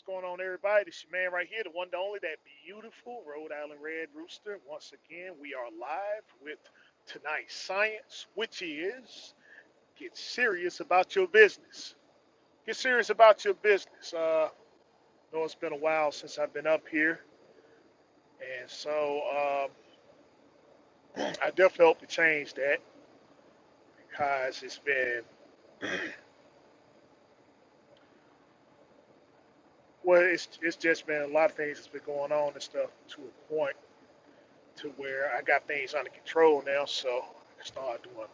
going on, everybody? This your man right here, the one, the only, that beautiful Rhode Island Red Rooster. Once again, we are live with tonight's science, which is get serious about your business. Get serious about your business. I know it's been a while since I've been up here, and so I definitely hope to change that because it's been well, it's just been a lot of things that's been going on and stuff to a point to where I got things under control now, so I can start doing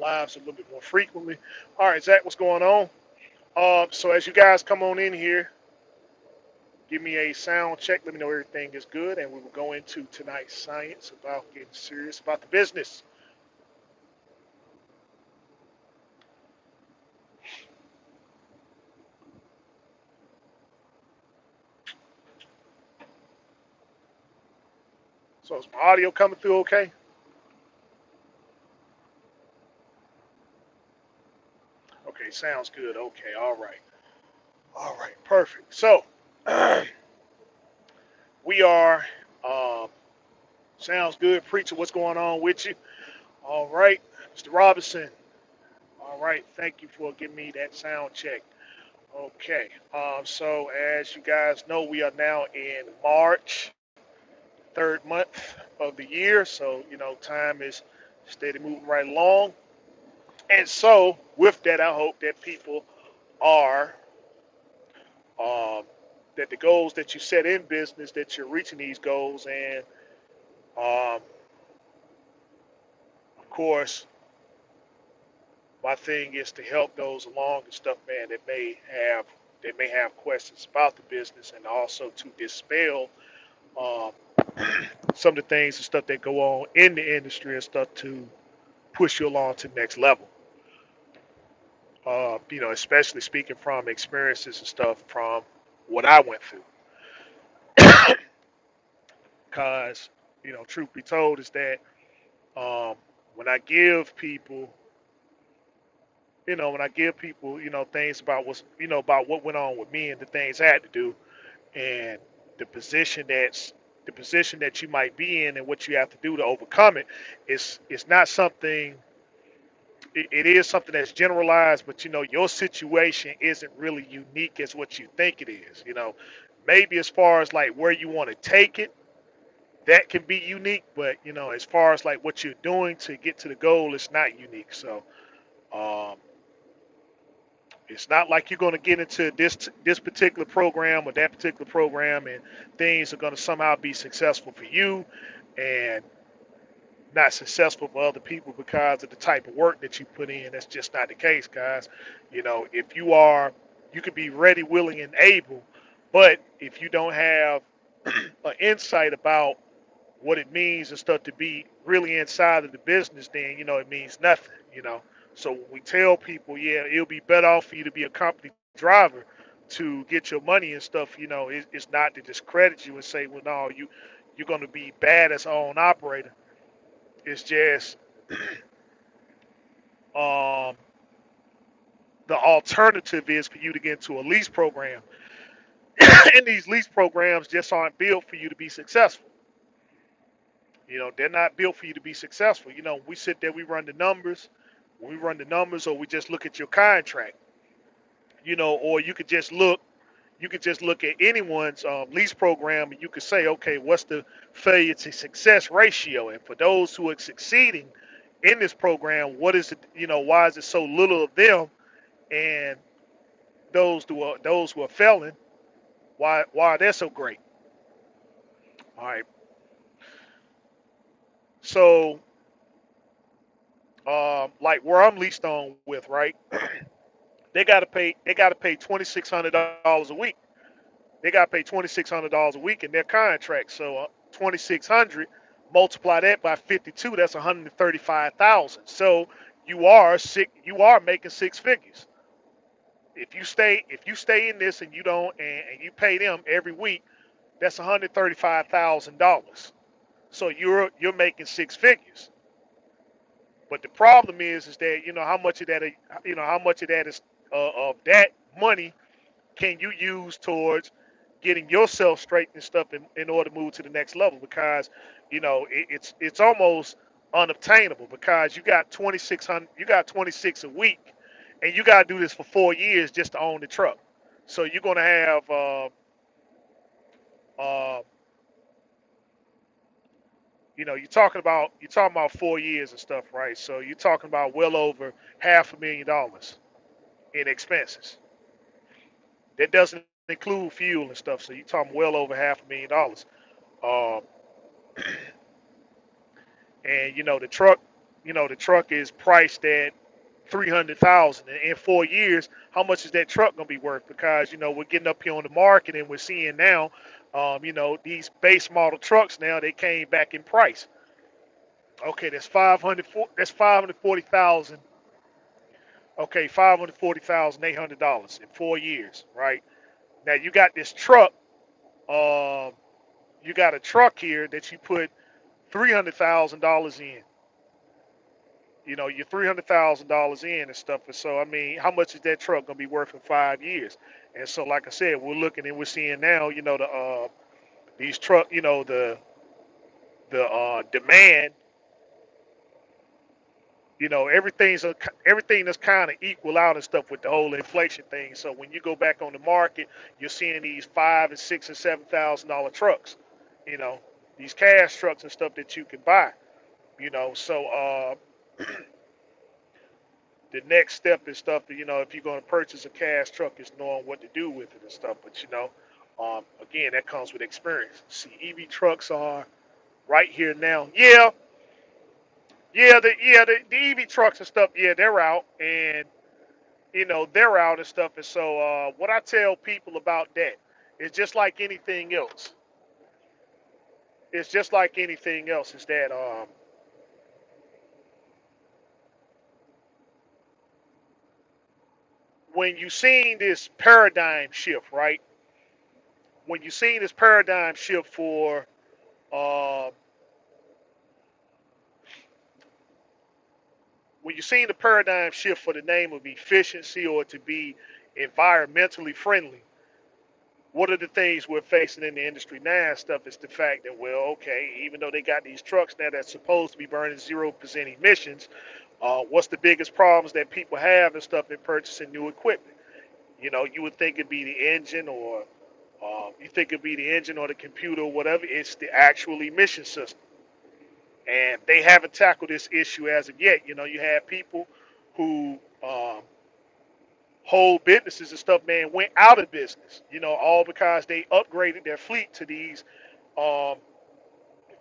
lives a little bit more frequently. All right, Zach, what's going on? So as you guys come on in here, give me a sound check. Let me know everything is good, and we will go into tonight's science about getting serious about the business. So is my audio coming through okay? Okay, sounds good. Okay, all right, perfect. So we are. Um, Sounds good, preacher. What's going on with you? All right, Mr. Robinson. All right, thank you for giving me that sound check. Okay, so as you guys know, we are now in March, third month of the year. So, time is steady moving right along. And so, with that, I hope that people are, um, that the goals that you set in business, that you're reaching these goals. And, of course, my thing is to help those along and stuff, man, have that may have questions about the business, and also to dispel um, some of the things and stuff that go on in the industry and stuff to push you along to the next level. Especially speaking from experiences and stuff from what I went through. Because, truth be told, is that um, when I give people, when I give people, things about about what went on with me and the things I had to do, and the position that's the position that you might be in and what you have to do to overcome it, it's not something. It is something that's generalized, but your situation isn't really unique as what you think it is. Maybe as far as like where you want to take it, that can be unique, but as far as like what you're doing to get to the goal, it's not unique. So um, it's not like you're going to get into this particular program or that particular program, and things are going to somehow be successful for you, and not successful for other people because of the type of work that you put in. That's just not the case, guys. If you could be ready, willing, and able, but if you don't have an insight about what it means and stuff to be really inside of the business, then it means nothing. So when we tell people, yeah, it'll be better off for you to be a company driver to get your money and stuff. It's not to discredit you and say, well, no, you're going to be bad as an own operator. It's just um, the alternative is for you to get into a lease program, and these lease programs just aren't built for you to be successful. They're not built for you to be successful. We sit there, we run the numbers. When we run the numbers, or we just look at your contract, or you could just look at anyone's lease program, and you could say, okay, what's the failure to success ratio? And for those who are succeeding in this program, what is it? Why is it so little of them? And those who are failing, why are they so great? All right. So, like where I'm leased on with, right? They got to pay $2,600 a week. They got to pay $2,600 a week in their contract. So 2,600, multiply that by 52. That's 135,000. So you are making six figures. If you stay in this and you don't and you pay them every week, that's $135,000. So you're making six figures. But the problem is that how much of that is of that money can you use towards? getting yourself straight and stuff in order to move to the next level because it's almost unobtainable because you got 26 a week and you got to do this for 4 years just to own the truck. So you're going to have uh, you're talking about 4 years and stuff, right? So you're talking about well over $500,000 in expenses. That doesn't include fuel and stuff. So you're talking well over $500,000. Um, and the truck is priced at 300,000 in 4 years. How much is that truck gonna be worth? Because we're getting up here on the market and we're seeing now, these base model trucks now they came back in price. Okay, that's 540,000. Okay, $540,800 in 4 years, right? Now you got this truck. Um, you got a truck here that you put $300,000 in. You're $300,000 in and stuff. And so, I mean, how much is that truck gonna be worth in 5 years? And so, like I said, we're looking and we're seeing now, these truck, the demand, everything that's kind of equal out and stuff with the whole inflation thing. So when you go back on the market, you're seeing these $5 and $6 and $7,000 trucks, you know, these cash trucks and stuff that you can buy. So the next step is stuff that if you're going to purchase a cash truck is knowing what to do with it and stuff. But again, that comes with experience. See, EV trucks are right here now. Yeah, the EV trucks and stuff. Yeah, they're out and they're out and stuff. And so what I tell people about that is just like anything else. It's just like anything else. Is that when you seen this paradigm shift, right? When you seen this paradigm shift for uh, when you're seeing the paradigm shift for the name of efficiency or to be environmentally friendly, what are the things we're facing in the industry now and stuff is the fact that, well, okay, even though they got these trucks now that's supposed to be burning 0% emissions, what's the biggest problems that people have and stuff in purchasing new equipment? You would think it'd be the engine or you think it'd be the engine or the computer or whatever. It's the actual emission system. And they haven't tackled this issue as of yet. You have people who whole businesses and stuff, man, went out of business. All because they upgraded their fleet to these um,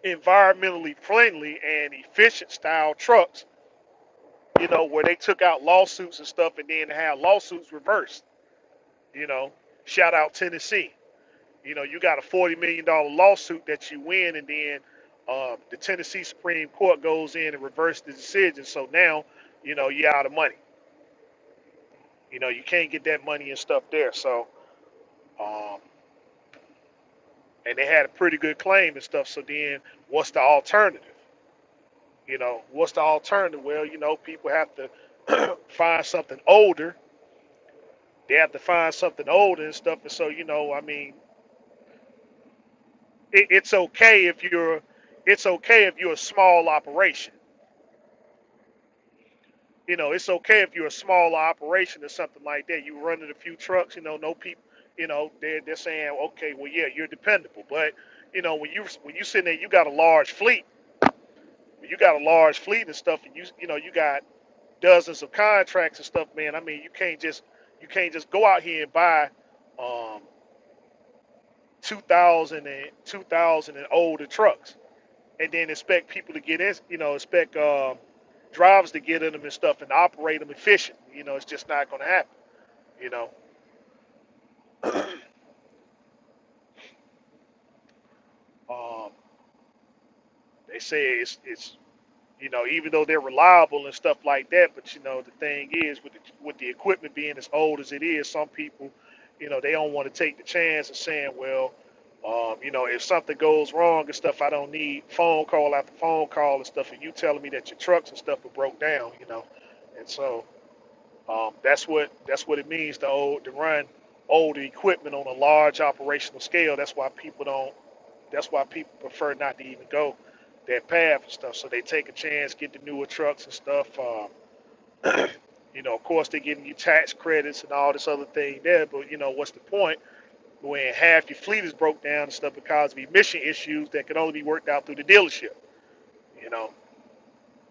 environmentally friendly and efficient style trucks. Where they took out lawsuits and stuff, and then had lawsuits reversed. You know, Shout out Tennessee. You got a $40 million lawsuit that you win, and then the Tennessee Supreme Court goes in and reverses the decision. So now, you're out of money. You can't get that money and stuff there. So, um, and they had a pretty good claim and stuff. So then, what's the alternative? What's the alternative? Well, people have to find something older. They have to find something older and stuff. And so, I mean, it's okay if you're a small operation. It's okay if you're a small operation or something like that. You running a few trucks, no people, they're saying, okay, well, yeah, you're dependable. But when you sitting there, you got a large fleet. When you got a large fleet and stuff, and you got dozens of contracts and stuff, man. I mean, you can't just go out here and buy um, 2000 and older trucks and then expect people to get in, expect drivers to get in them and stuff and operate them efficient. It's just not going to happen. You know, um, they say it's even though they're reliable and stuff like that, but the thing is with the equipment being as old as it is, some people, they don't want to take the chance of saying, well, if something goes wrong and stuff, I don't need phone call after phone call and stuff, and you telling me that your trucks and stuff are broke down. And so that's what it means to run. older equipment on a large operational scale. That's why people prefer not to even go that path and stuff. So they take a chance, get the newer trucks and stuff. Of course, they're giving you tax credits and all this other thing there. But what's the point when half your fleet is broke down and stuff because of emission issues that can only be worked out through the dealership? You know.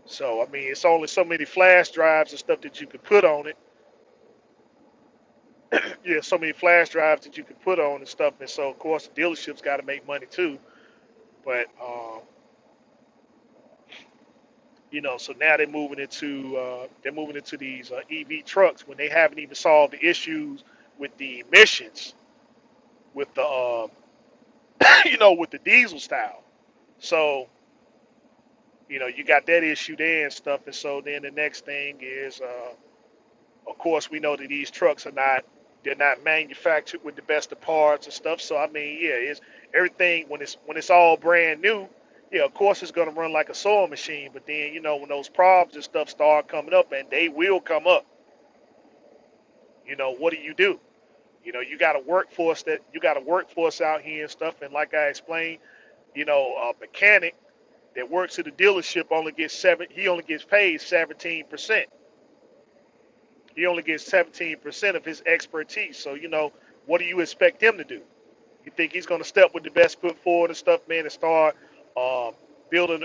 So I mean, it's only so many flash drives and stuff that you can put on it. Yeah, so many flash drives that you can put on and stuff. And so of course, the dealerships got to make money too. But so now they're moving into these EV trucks when they haven't even solved the issues with the emissions with the with the diesel style. So you got that issue there and stuff. And so then the next thing is, of course, we know that these trucks are not they're not manufactured with the best of parts and stuff. So I mean, yeah, it's everything when it's all brand new. Yeah, of course it's gonna run like a sewing machine. But then when those problems and stuff start coming up, and they will come up. What do you do? You got a workforce out here and stuff. And like I explained, a mechanic that works at a dealership only gets seven. He only gets paid 17%. He only gets 17% of his expertise. So what do you expect him to do? You think he's going to step with the best foot forward and stuff, man, and start um, building,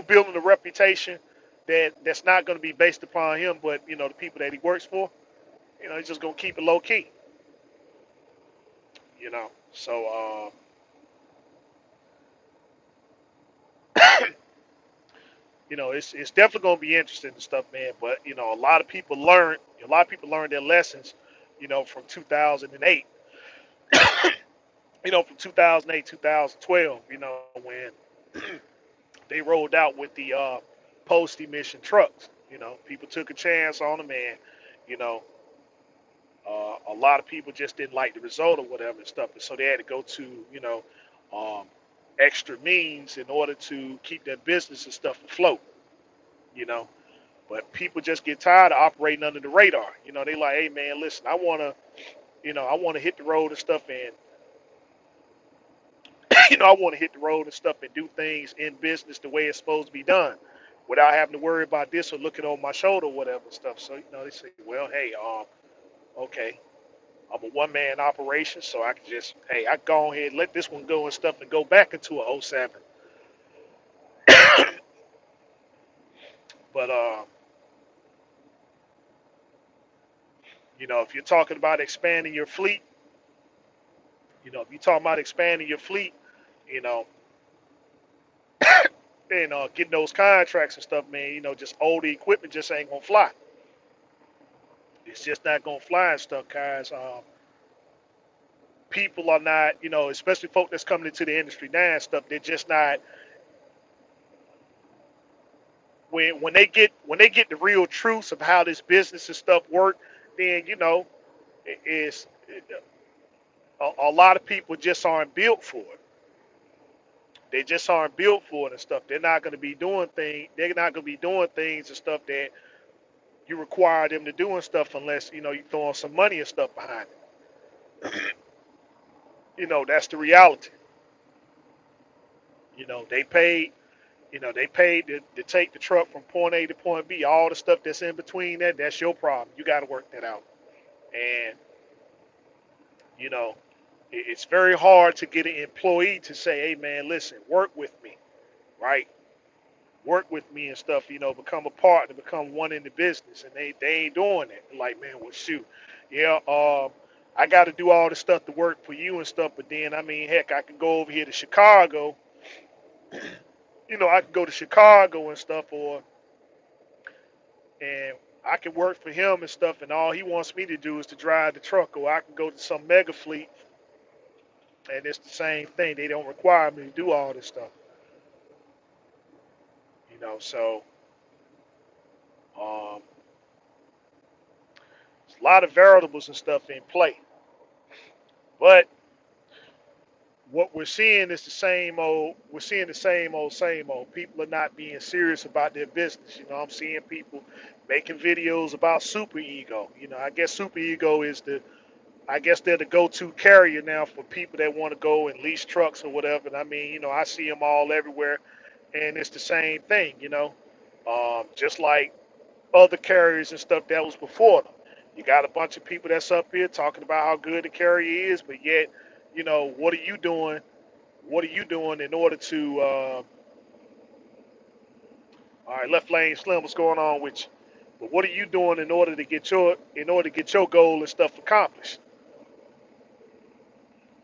building a reputation that's not going to be based upon him, but the people that he works for. He's just going to keep it low key. So it's definitely going to be interesting and stuff, man. But a lot of people learned their lessons, from 2008, from 2008, 2012, when they rolled out with the post emission trucks. People took a chance on them, and you know, a lot of people just didn't like the result or whatever and stuff, and so they had to go to um, extra means in order to keep their business and stuff afloat. You know, but people just get tired of operating under the radar. They like, hey man, listen, I want to hit the road and stuff, and I want to hit the road and stuff and do things in business the way it's supposed to be done, without having to worry about this or looking on my shoulder or whatever and stuff. So they say, well, hey, okay, I'm a one man operation, so I can just, hey, I go ahead and let this one go and stuff and go back into a '07. But if you're talking about expanding your fleet, if you're talking about expanding your fleet, you know, and getting those contracts and stuff, man, just older equipment just ain't gonna fly. It's just not gonna fly and stuff, guys. People are not, especially folk that's coming into the industry now and stuff. They're just not when they get the real truths of how this business and stuff work. Then it's a lot of people just aren't built for it. They just aren't built for it and stuff. They're not going to be doing things. They're not going to be doing things and stuff that you require them to do and stuff unless you throwing some money and stuff behind it. That's the reality. They paid. They paid to take the truck from point A to point B. All the stuff that's in between that's your problem. You got to work that out. And you know, it's very hard to get an employee to say, "Hey, man, listen, work with me, right? Work with me and stuff. Become a partner, become one in the business." And they ain't doing it. Like, man, well, shoot, yeah, I got to do all the stuff to work for you and stuff. But then, I mean, heck, I can go over here to Chicago. I can go to Chicago and stuff, and I can work for him and stuff. And all he wants me to do is to drive the truck, or I can go to some mega fleet, and it's the same thing. They don't require me to do all this stuff. So um, there's a lot of variables and stuff in play. But what we're seeing is the same old. We're seeing the same old, same old. People are not being serious about their business. I'm seeing people making videos about super ego. I guess super ego is the I guess they're the go-to carrier now for people that want to go and lease trucks or whatever. And I mean, I see them all everywhere, and it's the same thing. Just like other carriers and stuff that was before them. You got a bunch of people that's up here talking about how good the carrier is, but yet, what are you doing? What are you doing in order to? All right, left lane slim, what's going on with you? But what are you doing in order to get your goal and stuff accomplished?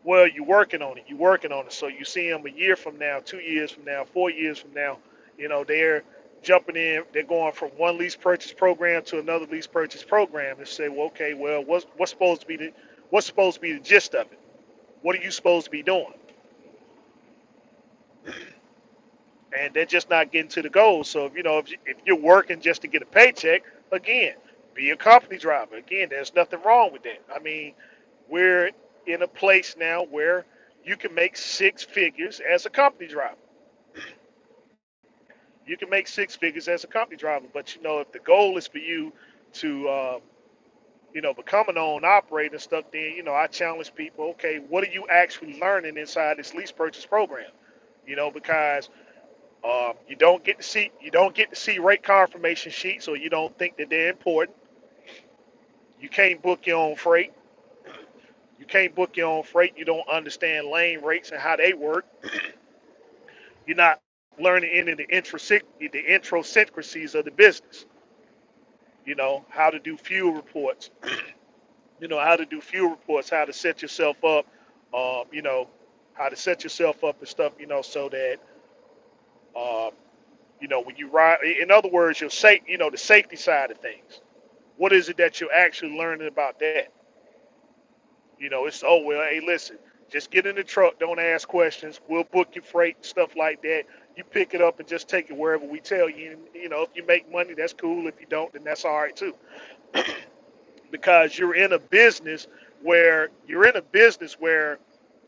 Well, you're working on it. You're working on it. So you see them a year from now, 2 years from now, 4 years from now. They're jumping in. They're going from one lease purchase program to another lease purchase program, and say, well, okay, well, what's supposed to be the gist of it? What are you supposed to be doing? And they're just not getting to the goal. So if you're working just to get a paycheck, again, be a company driver. Again, there's nothing wrong with that. I mean, we're in a place now where you can make six figures as a company driver. You can make six figures as a company driver, but if the goal is for you to become an own operator and stuff, then I challenge people. Okay, what are you actually learning inside this lease purchase program? Because you don't get to see rate confirmation sheets, or you don't think that they're important. You can't book your own freight. You can't book your own freight. You don't understand lane rates and how they work. You're not learning any of the intricacies of the business. How to do fuel reports. How to set yourself up. Um, you know, how to set yourself up and stuff. So that um, when you ride. In other words, the safety side of things. What is it that you're actually learning about that? It's, oh well, hey, listen, just get in the truck, don't ask questions. We'll book your freight and stuff like that. You pick it up and just take it wherever we tell you. And, if you make money, that's cool. If you don't, then that's all right too. Because you're in a business where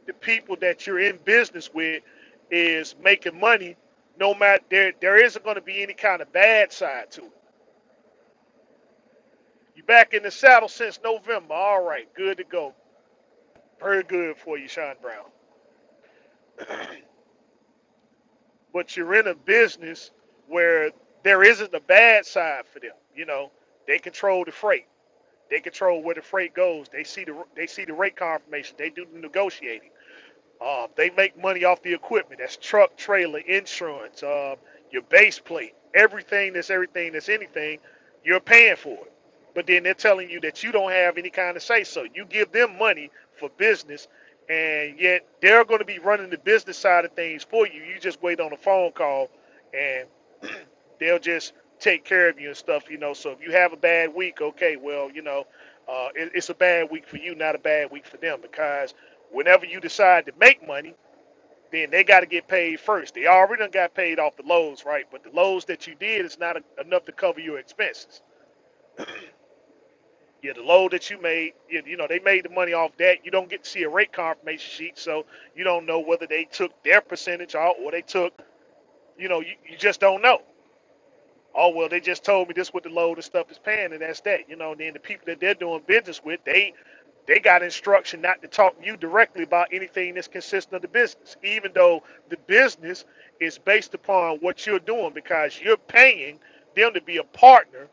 the people that you're in business with is making money. No matter, there isn't going to be any kind of bad side to it. You back in the saddle since November. All right, good to go. Very good for you, Sean Brown. But you're in a business where there isn't a bad side for them. They control the freight. They control where the freight goes. They see the rate confirmation. They do the negotiating. They make money off the equipment. That's truck, trailer, insurance, your base plate, everything that's anything. You're paying for it. But then they're telling you that you don't have any kind of say so. You give them money for business, and yet they're going to be running the business side of things for you. You just wait on a phone call, and they'll just take care of you and stuff. So if you have a bad week, okay, well, it's a bad week for you, not a bad week for them, because whenever you decide to make money, then they got to get paid first. They already done got paid off the loads, right? But the loads that you did is not enough to cover your expenses. Yeah, the load that you made, they made the money off that. You don't get to see a rate confirmation sheet, so you don't know whether they took their percentage out or they took, you just don't know. Oh, well, they just told me this what the load and stuff is paying, and that's that. And then the people that they're doing business with, they got instruction not to talk to you directly about anything that's consistent of the business, even though the business is based upon what you're doing, because you're paying them to be a partner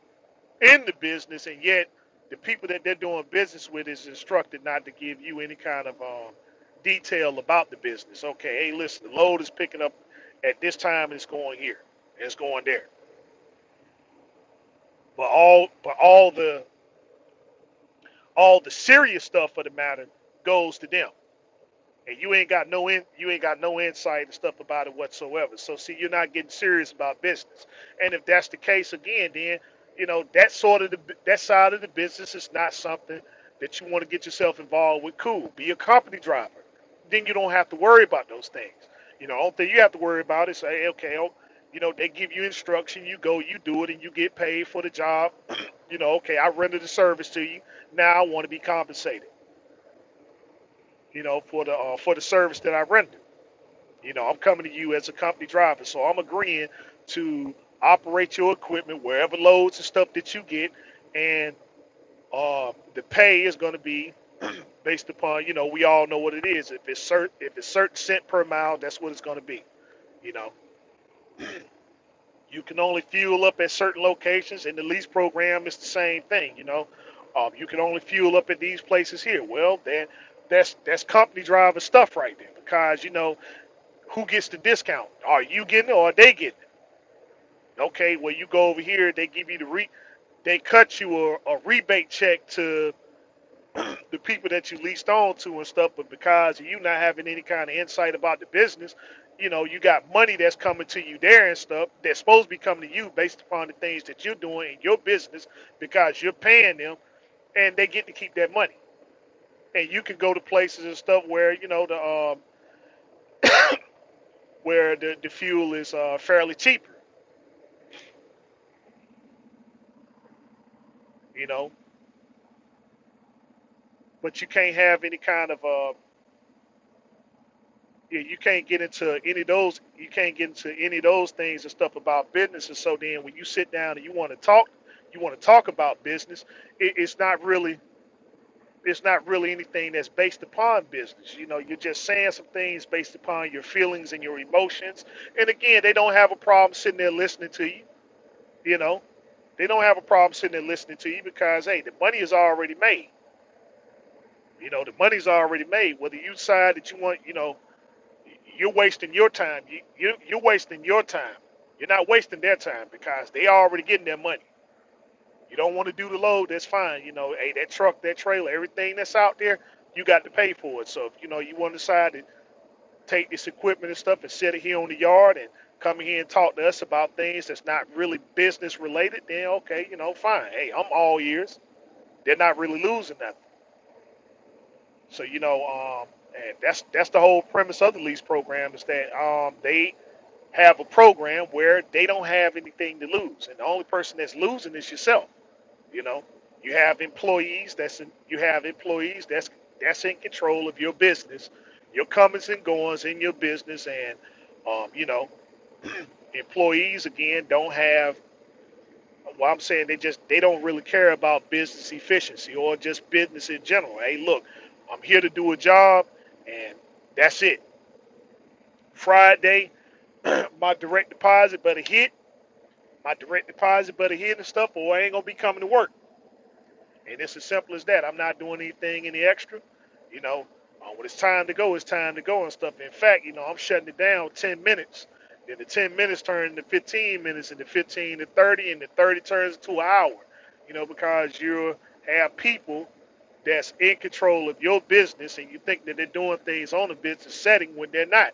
in the business, and yet the people that they're doing business with is instructed not to give you any kind of detail about the business. Okay, hey, listen, the load is picking up at this time, and it's going here, and it's going there. But all the serious stuff of the matter goes to them, and you ain't got no insight and stuff about it whatsoever. So see, you're not getting serious about business. And if that's the case again, then that side of the business is not something that you want to get yourself involved with. Cool, be a company driver. Then you don't have to worry about those things. Only thing you have to worry about is say, okay, they give you instruction, you go, you do it, and you get paid for the job. Okay, I rendered the service to you. Now I want to be compensated. For the service that I rendered. I'm coming to you as a company driver, so I'm agreeing to operate your equipment wherever loads and stuff that you get, and the pay is going to be based upon, we all know what it is. If it's certain cent per mile, that's what it's going to be. You know, you can only fuel up at certain locations, and the lease program is the same thing. You can only fuel up at these places here. Well, then that's company driver stuff right there, because who gets the discount? Are you getting it or are they getting it? Okay, well, you go over here, they give you they cut you a rebate check to the people that you leased on to and stuff, but because of you not having any kind of insight about the business, you got money that's coming to you there and stuff that's supposed to be coming to you based upon the things that you're doing in your business because you're paying them, and they get to keep that money. And you can go to places and stuff where where the fuel is fairly cheaper, you know, but you can't have any kind of you can't get into any of those. You can't get into any of those things and stuff about business. And so then, when you sit down and you want to talk about business. It's not really, anything that's based upon business. You're just saying some things based upon your feelings and your emotions. And again, they don't have a problem sitting there listening to you. You know, they don't have a problem sitting there listening to you because hey, the money is already made. The money's already made. Whether you decide that you want, you're wasting your time. You're wasting your time. You're not wasting their time because they already getting their money. You don't want to do the load, that's fine. Hey, that truck, that trailer, everything that's out there, you got to pay for it. So if you want to decide to take this equipment and stuff and set it here on the yard and come here and talk to us about things that's not really business related, then okay, fine. Hey, I'm all ears. They're not really losing nothing. So and that's the whole premise of the lease program is that they have a program where they don't have anything to lose, and the only person that's losing is yourself. You know, you have employees that's in control of your business, your comings and goings in your business, and um, you know, employees again don't have. Well, I'm saying they don't really care about business efficiency or just business in general. Hey, look, I'm here to do a job, and that's it. Friday, my direct deposit better hit. My direct deposit better hit and stuff, or I ain't gonna be coming to work. And it's as simple as that. I'm not doing anything any extra. You know, when it's time to go, it's time to go and stuff. In fact, I'm shutting it down 10 minutes. Then the 10 minutes turn into 15 minutes, and the 15 to 30, and the 30 turns into an hour. Because you have people that's in control of your business, and you think that they're doing things on a business setting when they're not.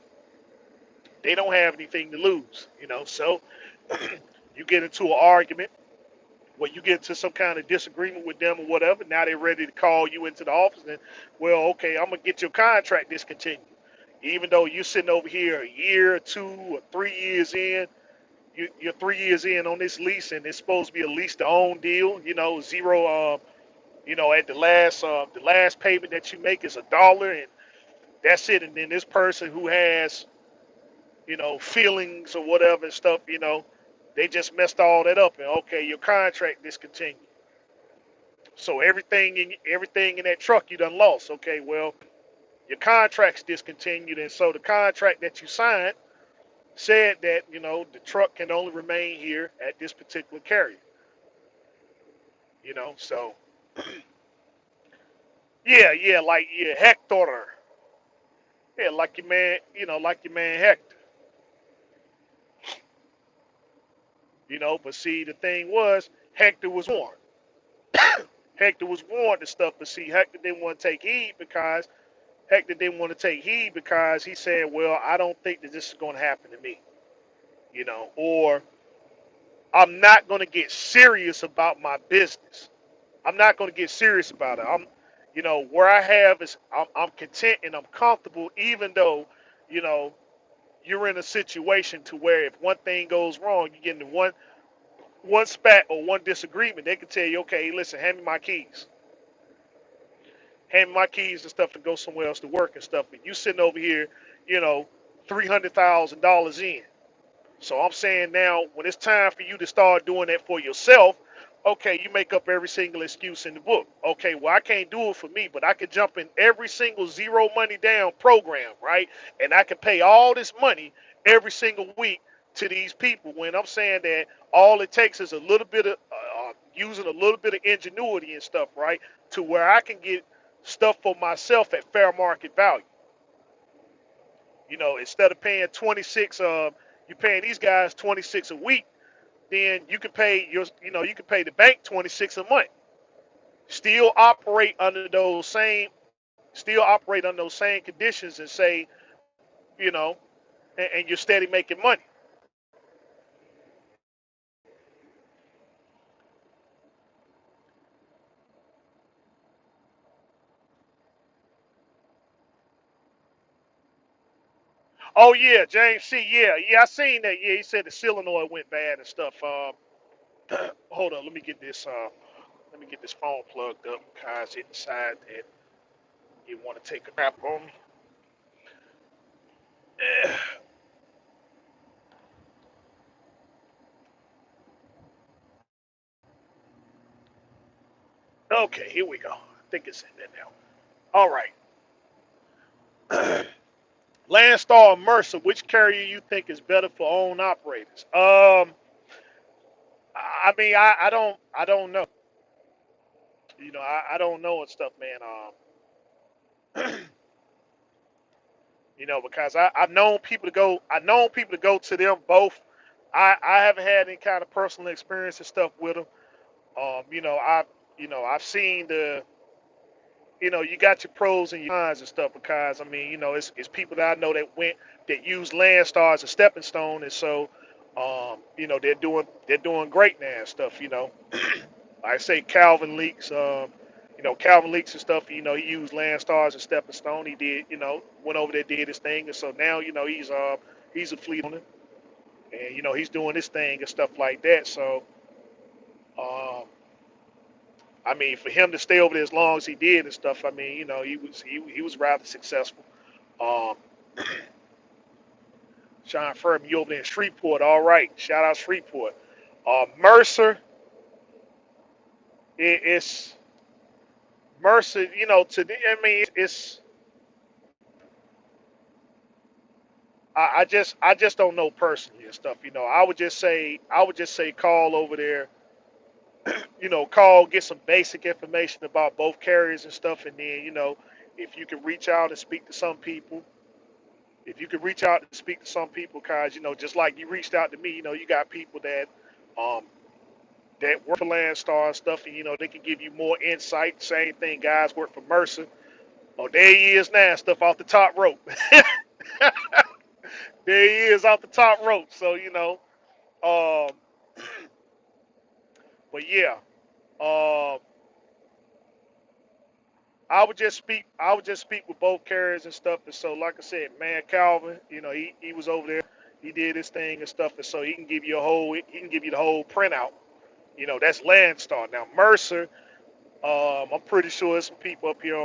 They don't have anything to lose. So you get into an argument where you get into some kind of disagreement with them or whatever. Now they're ready to call you into the office and, well, okay, I'm gonna get your contract discontinued, even though you're sitting over here a year or 2 or 3 years in. You're 3 years in on this lease, and it's supposed to be a lease to own deal. Zero. At the last payment that you make is $1, and that's it. And then this person who has feelings or whatever and stuff, they just messed all that up. And okay, your contract discontinued. So everything in that truck you done lost. Okay, well, your contract's discontinued, and so the contract that you signed said that the truck can only remain here at this particular carrier. So yeah, like yeah, Hector, yeah, like your man, like your man Hector. But see, the thing was, Hector was warned. Hector was warned and stuff, but see, Hector didn't want to take heed because he said, well, I don't think that this is going to happen to me, or I'm not going to get serious about my business. I'm not going to get serious about it. Where I have is I'm content and I'm comfortable, even though, you know, you're in a situation to where if one thing goes wrong, you get into one spat or one disagreement, they can tell you, okay, listen, hand me my keys and stuff and go somewhere else to work and stuff. And you sitting over here, you know, $300,000 in. So I'm saying now, when it's time for you to start doing that for yourself, Okay, you make up every single excuse in the book. Okay, well, I can't do it for me, but I could jump in every single zero money down program, right? And I can pay all this money every single week to these people when I'm saying that all it takes is a little bit of using a little bit of ingenuity and stuff, right? To where I can get stuff for myself at fair market value. Instead of paying 26, you're paying these guys 26 a week, then you can pay the bank 26 a month. Still operate under those same, still operate under those same conditions, and say, you know, and you're steady making money. Oh yeah, James C. Yeah, yeah, I seen that. Yeah, he said the solenoid went bad and stuff. Hold on, let me get this phone plugged up because it decided that it want to take a crap on me. Okay, here we go. I think it's in there now. All right. Landstar or Mercer, which carrier you think is better for own operators? I mean, I don't know. I don't know and stuff, man. Because I've known people to go to them both. I haven't had any kind of personal experience and stuff with them. Um, you know, I, I've seen you got your pros and your cons and stuff. Because I mean, it's people that I know that use Landstar as a stepping stone, and so, they're doing great now and stuff. Like I say, Calvin Leaks and stuff. He used Landstar as a stepping stone. He did, went over there, did his thing, and so now, he's a fleet owner, and he's doing his thing and stuff like that. So, um, I mean, for him to stay over there as long as he did and stuff, I mean, he was rather successful. Um, Sean Furman, you over there in Shreveport, all right. Shout out Shreveport. Mercer, it's Mercer. I mean, I just don't know personally and stuff. I would just say call over there. Call, get some basic information about both carriers and stuff, and then if you can reach out and speak to some people. If you can reach out and speak to some people, cause just like you reached out to me, you got people um that work for Landstar and stuff, and they can give you more insight. Same thing, guys work for Mercer. Oh, there he is now, stuff off the top rope. There he is off the top rope. So um, but yeah, um, I would just speak with both carriers and stuff. And so, like I said, man, Calvin, he was over there. He did his thing and stuff, and so he can give you the whole printout. That's Landstar. Now Mercer, I'm pretty sure there's some people up here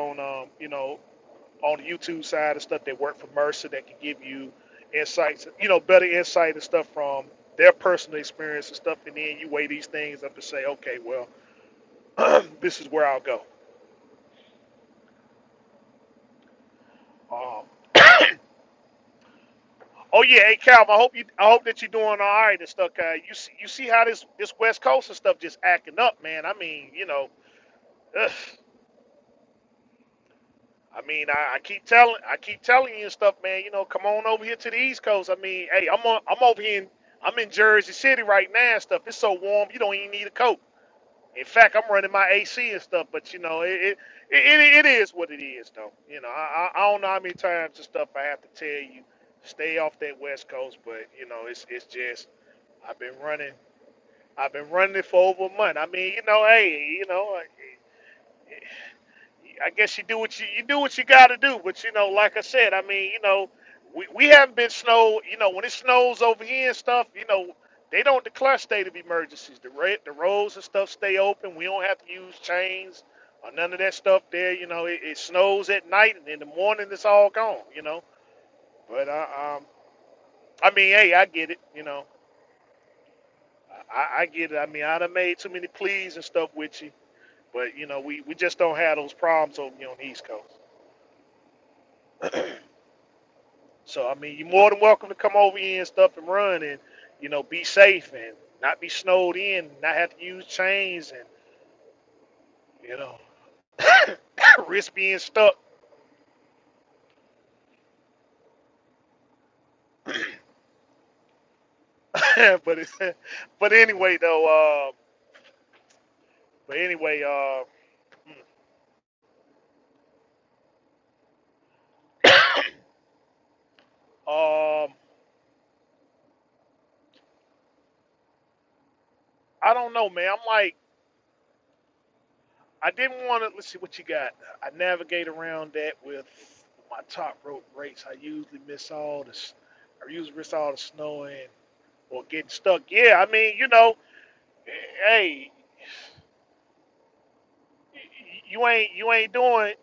on the YouTube side and stuff that work for Mercer that can give you insights, better insight and stuff from their personal experience and stuff, and then you weigh these things up and say, okay, well, this is where I'll go. Um, oh yeah, hey Calvin, I hope that you're doing all right and stuff. You see how this West Coast and stuff just acting up, man. I mean, ugh, I keep telling you and stuff, man. Come on over here to the East Coast. I mean, hey, I'm over here. I'm in Jersey City right now and stuff. It's so warm, you don't even need a coat. In fact, I'm running my AC and stuff. But it is what it is, though. I don't know how many times and stuff I have to tell you, stay off that West Coast. But it's just I've been running. I've been running it for over a month. I mean, hey, I guess you do what you got to do. But like I said, I mean, we haven't been snow. When it snows over here and stuff, they don't declare state of emergencies. The roads and stuff stay open. We don't have to use chains or none of that stuff there. It snows at night and in the morning it's all gone. But I mean, hey, I get it. I get it. I mean, I done made too many pleas and stuff with you, but we just don't have those problems over here on the East Coast. So I mean, you're more than welcome to come over here and stuff and run and be safe and not be snowed in, not have to use chains and you know risk being stuck. but but anyway though, but anyway, um, I don't know, man. I'm like, I didn't want to. Let's see what you got. I navigate around that with my top rope race. I usually miss all the snowing or getting stuck. Yeah, I mean, hey, you ain't doing,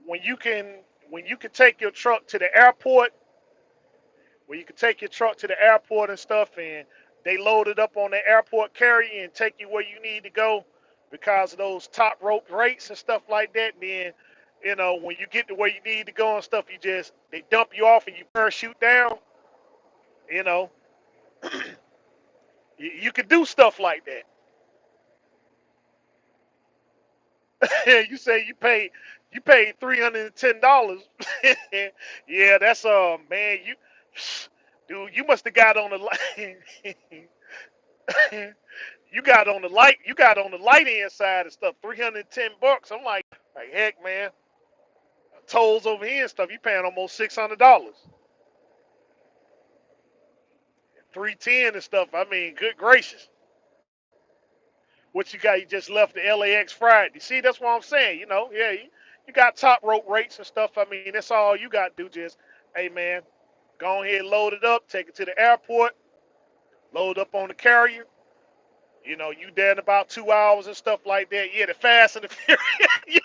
when you can when you can take your truck to the airport, when you can take your truck to the airport and stuff, and they load it up on the airport carrier and take you where you need to go because of those top rope rates and stuff like that. Then, when you get to where you need to go and stuff, they dump you off and you parachute down. You know, you can do stuff like that. You say you paid $310. Yeah, that's man, dude, you must have got on the line. You got on the light end side and stuff. $310. I'm like heck, man. Tolls over here and stuff. You paying almost $600. 310 and stuff. I mean, good gracious. What you got? You just left the LAX Friday. See, that's what I'm saying. Yeah, you got top rope rates and stuff. I mean, that's all you got to do. Just, hey, man, go ahead, load it up, take it to the airport, load up on the carrier. You there in about 2 hours and stuff like that. Yeah, the fast and the furious. Yeah.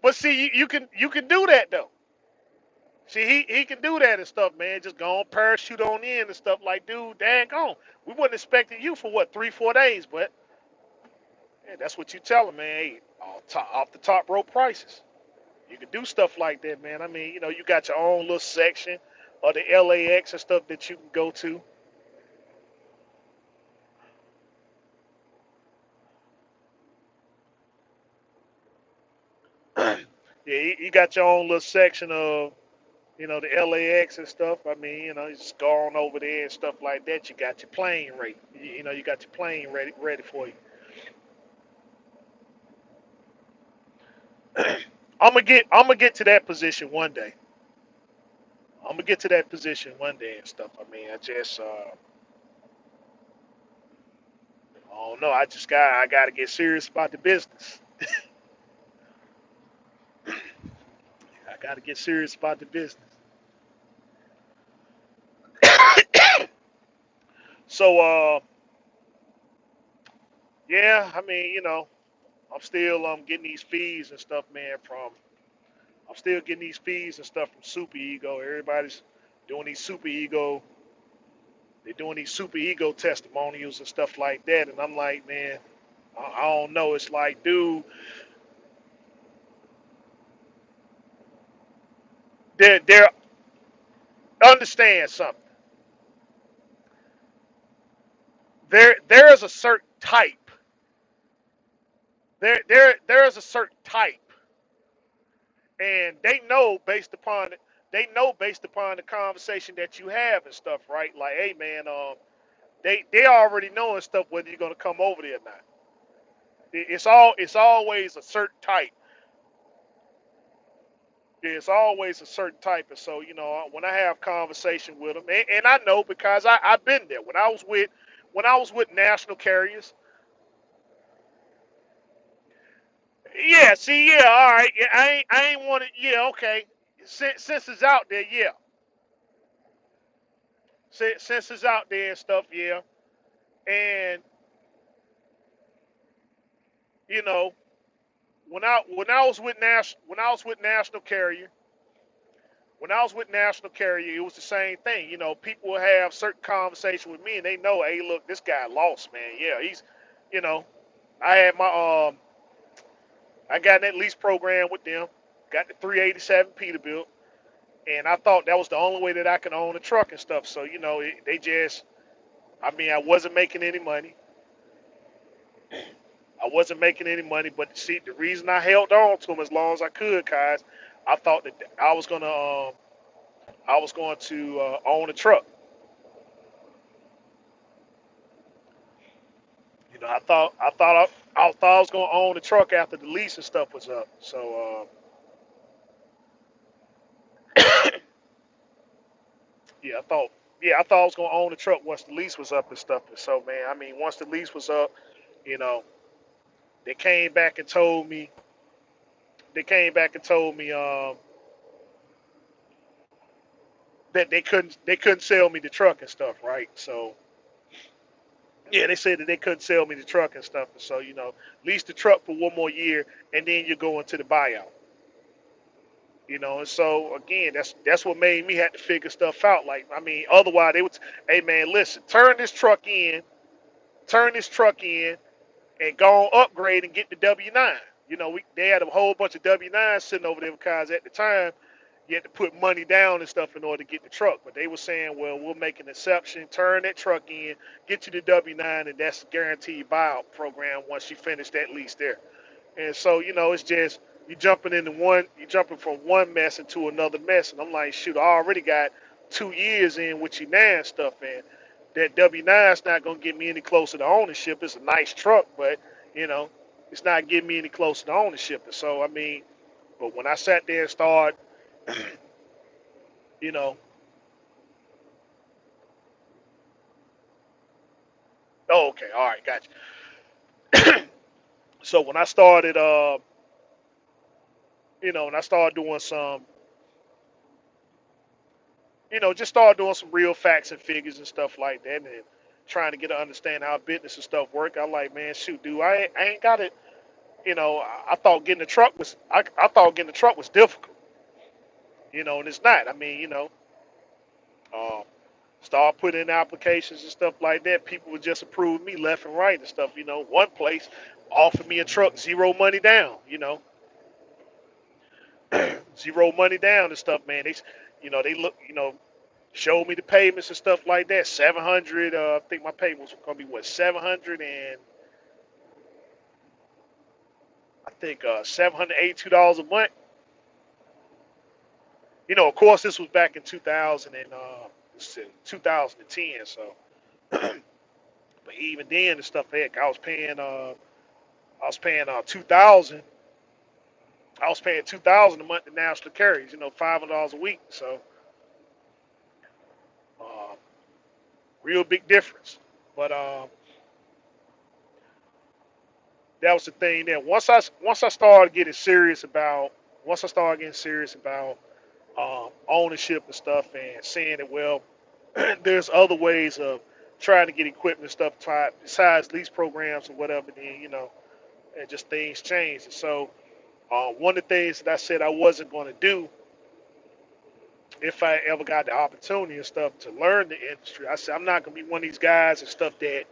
But see, you can do that though. See, he can do that and stuff, man. Just go on parachute on in and stuff like, dude, dang on. We wasn't expecting you for what 3 4 days, but yeah, that's what you tell them, man. Hey, off the top rope prices. You can do stuff like that, man. I mean, you got your own little section of the LAX and stuff that you can go to. Yeah, you got your own little section of the LAX and stuff. I mean, you just go on over there and stuff like that. You got your plane rate. You got your plane ready for you. I'm gonna get to that position one day. I'm gonna get to that position one day and stuff. I mean, I don't know. I gotta get serious about the business. I gotta get serious about the business. So, yeah, I mean, I'm still getting these fees and stuff, man. I'm still getting these fees and stuff from Super Ego. Everybody's doing these Super Ego. They're doing these Super Ego testimonials and stuff like that, and I'm like, man, I don't know. It's like, dude, they're understand something. There's a certain type. There is a certain type, and they know based upon the conversation that you have and stuff, right? Like, hey, man, they already know and stuff whether you're gonna come over there or not. It's always a certain type. It's always a certain type, and so when I have conversation with them, and I know because I've been there when I was with national carriers. Yeah, see, yeah, all right. Yeah, I ain't want to. Yeah, okay. Since it's out there, yeah. Since it's out there and stuff, yeah. And you know, when I was with national carrier, when I was with National Carrier, it was the same thing. People will have certain conversation with me, and they know, hey, look, this guy lost, man. Yeah, you know, I had I got in that lease program with them, got the 387 Peterbilt, and I thought that was the only way that I could own a truck and stuff. So, they just, I mean, I wasn't making any money. I wasn't making any money, but see, the reason I held on to them as long as I could, guys, I thought that I was going to own a truck. I thought I was going to own the truck after the lease and stuff was up. So yeah, I thought I was going to own the truck once the lease was up and stuff. And so man, I mean, once the lease was up, you know, they came back and told me they came back and told me that they couldn't sell me the truck and stuff, right? So yeah, they said that they couldn't sell me the truck and stuff. And so lease the truck for one more year, and then you go into the buyout. And so again, that's what made me have to figure stuff out. Like, I mean, otherwise they would, hey man, listen, turn this truck in, and go on upgrade and get the W-9. They had a whole bunch of W-9s sitting over there because at the time you had to put money down and stuff in order to get the truck. But they were saying, well, we'll make an exception, turn that truck in, get you the W-9, and that's a guaranteed buyout program once you finish that lease there. And so, it's just you jumping from one mess into another mess. And I'm like, shoot, I already got 2 years in with you now and stuff, and that W-9 is not gonna get me any closer to ownership. It's a nice truck, but you know, it's not getting me any closer to ownership. And so, I mean, but when I sat there and started, you know, oh, okay, all right, gotcha. So when I started, when I started doing some, just started doing some real facts and figures and stuff like that, and trying to get to understand how business and stuff work. I like, man, shoot, dude, I ain't got it. I thought getting the truck was, I thought getting the truck was difficult, and it's not. I mean, um, start putting in applications and stuff like that. People would just approve me left and right and stuff. One place offered me a truck, zero money down. Zero money down and stuff, man. They look, showed me the payments and stuff like that. 700. I think my payment was gonna be what, 700, and I think $782 a month. Of course, this was back in 2000 and 2010. So, but even then, the stuff, heck, I was paying 2,000. I was paying 2,000 a month to national carriers. $500 a week. So, uh, real big difference. But that was the thing. Then once I started getting serious about ownership and stuff, and saying that, well, there's other ways of trying to get equipment and stuff besides lease programs or whatever. Then and just things changed. And so one of the things that I said I wasn't going to do if I ever got the opportunity and stuff to learn the industry, I said I'm not going to be one of these guys and stuff that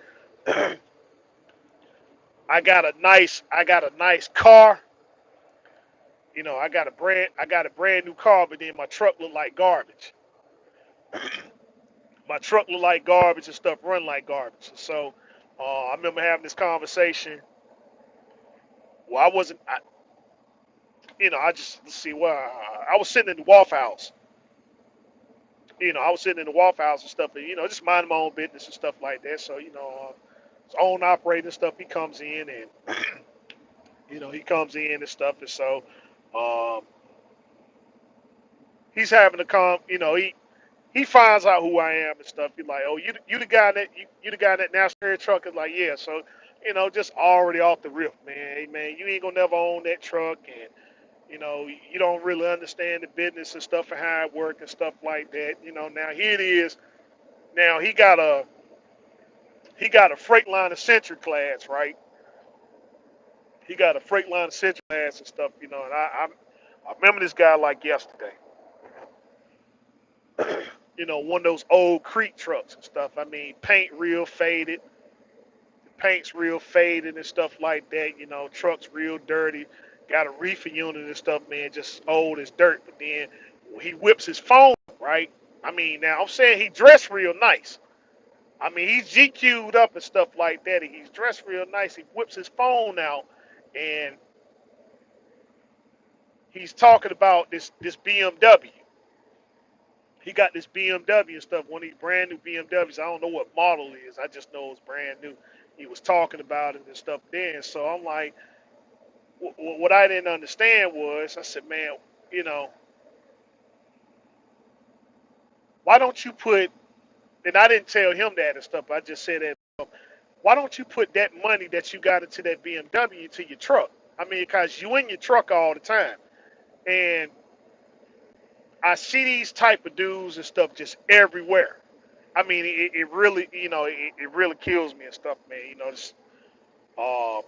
I got a nice car. I got a brand new car, but then my truck looked like garbage. My truck looked like garbage and stuff run like garbage. So I remember having this conversation. Well, I wasn't. I just, let's see. Well, I was sitting in the Waffle House. I was sitting in the Waffle House and stuff, and just minding my own business and stuff like that. So his own operating stuff. He comes in and he comes in and stuff, and so um, he's having to come. He finds out who I am and stuff. He's like, "Oh, you the guy you the guy that NASCAR truck?" Is like, "Yeah." So, just already off the rip, man. Hey, man, you ain't gonna never own that truck, and you don't really understand the business and stuff and how it works and stuff like that. Now here it is. Now he got a Freightliner Century class, right? He got a Freightliner Century class and stuff. And I remember this guy like yesterday. One of those old creek trucks and stuff. I mean, paint real faded, the paint's real faded and stuff like that. Truck's real dirty, got a reefer unit and stuff, man, just old as dirt. But then he whips his phone, right? I mean, now I'm saying he dressed real nice. I mean, he's GQ'd up and stuff like that, and he's dressed real nice. He whips his phone out, and he's talking about this BMW. He got this BMW and stuff, one of these brand new BMWs. I don't know what model it is. I just know it's brand new. He was talking about it and stuff then. So I'm like, what I didn't understand was, I said, man, you know, why don't you put, and I didn't tell him that and stuff. I just said that, why don't you put that money that you got into that BMW into your truck? I mean, because you in your truck all the time. And I see these type of dudes and stuff just everywhere. I mean, it really, it really kills me and stuff, man. Um,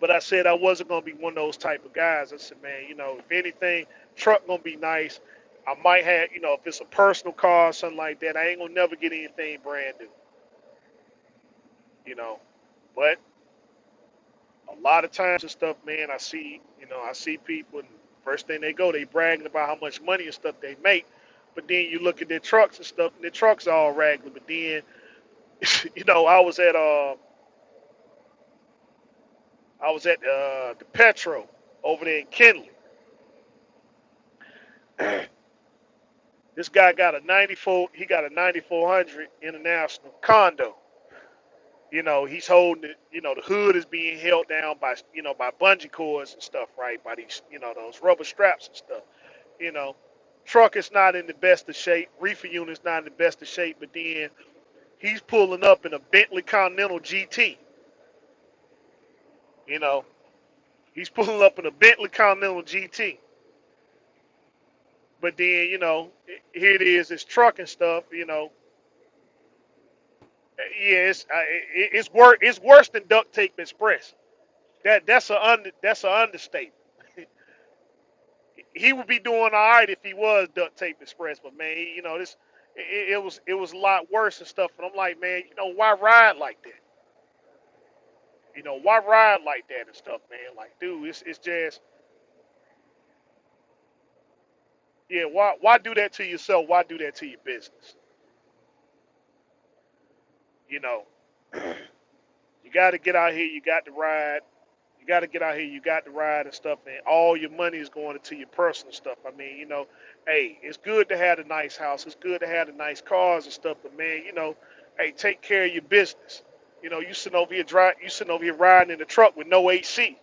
but I said I wasn't gonna be one of those type of guys. I said, man, if anything, truck gonna be nice. I might have, if it's a personal car or something like that, I ain't gonna never get anything brand new, you know. But a lot of times and stuff, man, I see people, and first thing they bragging about how much money and stuff they make. But then you look at their trucks and stuff, and their trucks are all ragged. But then, I was at the Petro over there in Kinley. This guy got a 94. He got a 9400 International condo. He's holding it. The hood is being held down by bungee cords and stuff, right? By these, those rubber straps and stuff. You know, truck is not in the best of shape. Reefer unit is not in the best of shape. But then he's pulling up in a Bentley Continental GT. You know, he's pulling up in a Bentley Continental GT. But then, here it is, this truck and stuff. Yeah, it's worse than Duct Tape Express. That's an understatement. He would be doing all right if he was Duct Tape Express, but man, this it was a lot worse and stuff. And I'm like, man, why ride like that? Why ride like that and stuff, man? Like, dude, it's just, yeah. Why do that to yourself? Why do that to your business? You know, you got to get out here. You got to ride. You got to get out here. You got to ride and stuff, and all your money is going into your personal stuff. I mean, hey, it's good to have a nice house. It's good to have the nice cars and stuff, but man, hey, take care of your business. You sitting over here riding in the truck with no AC.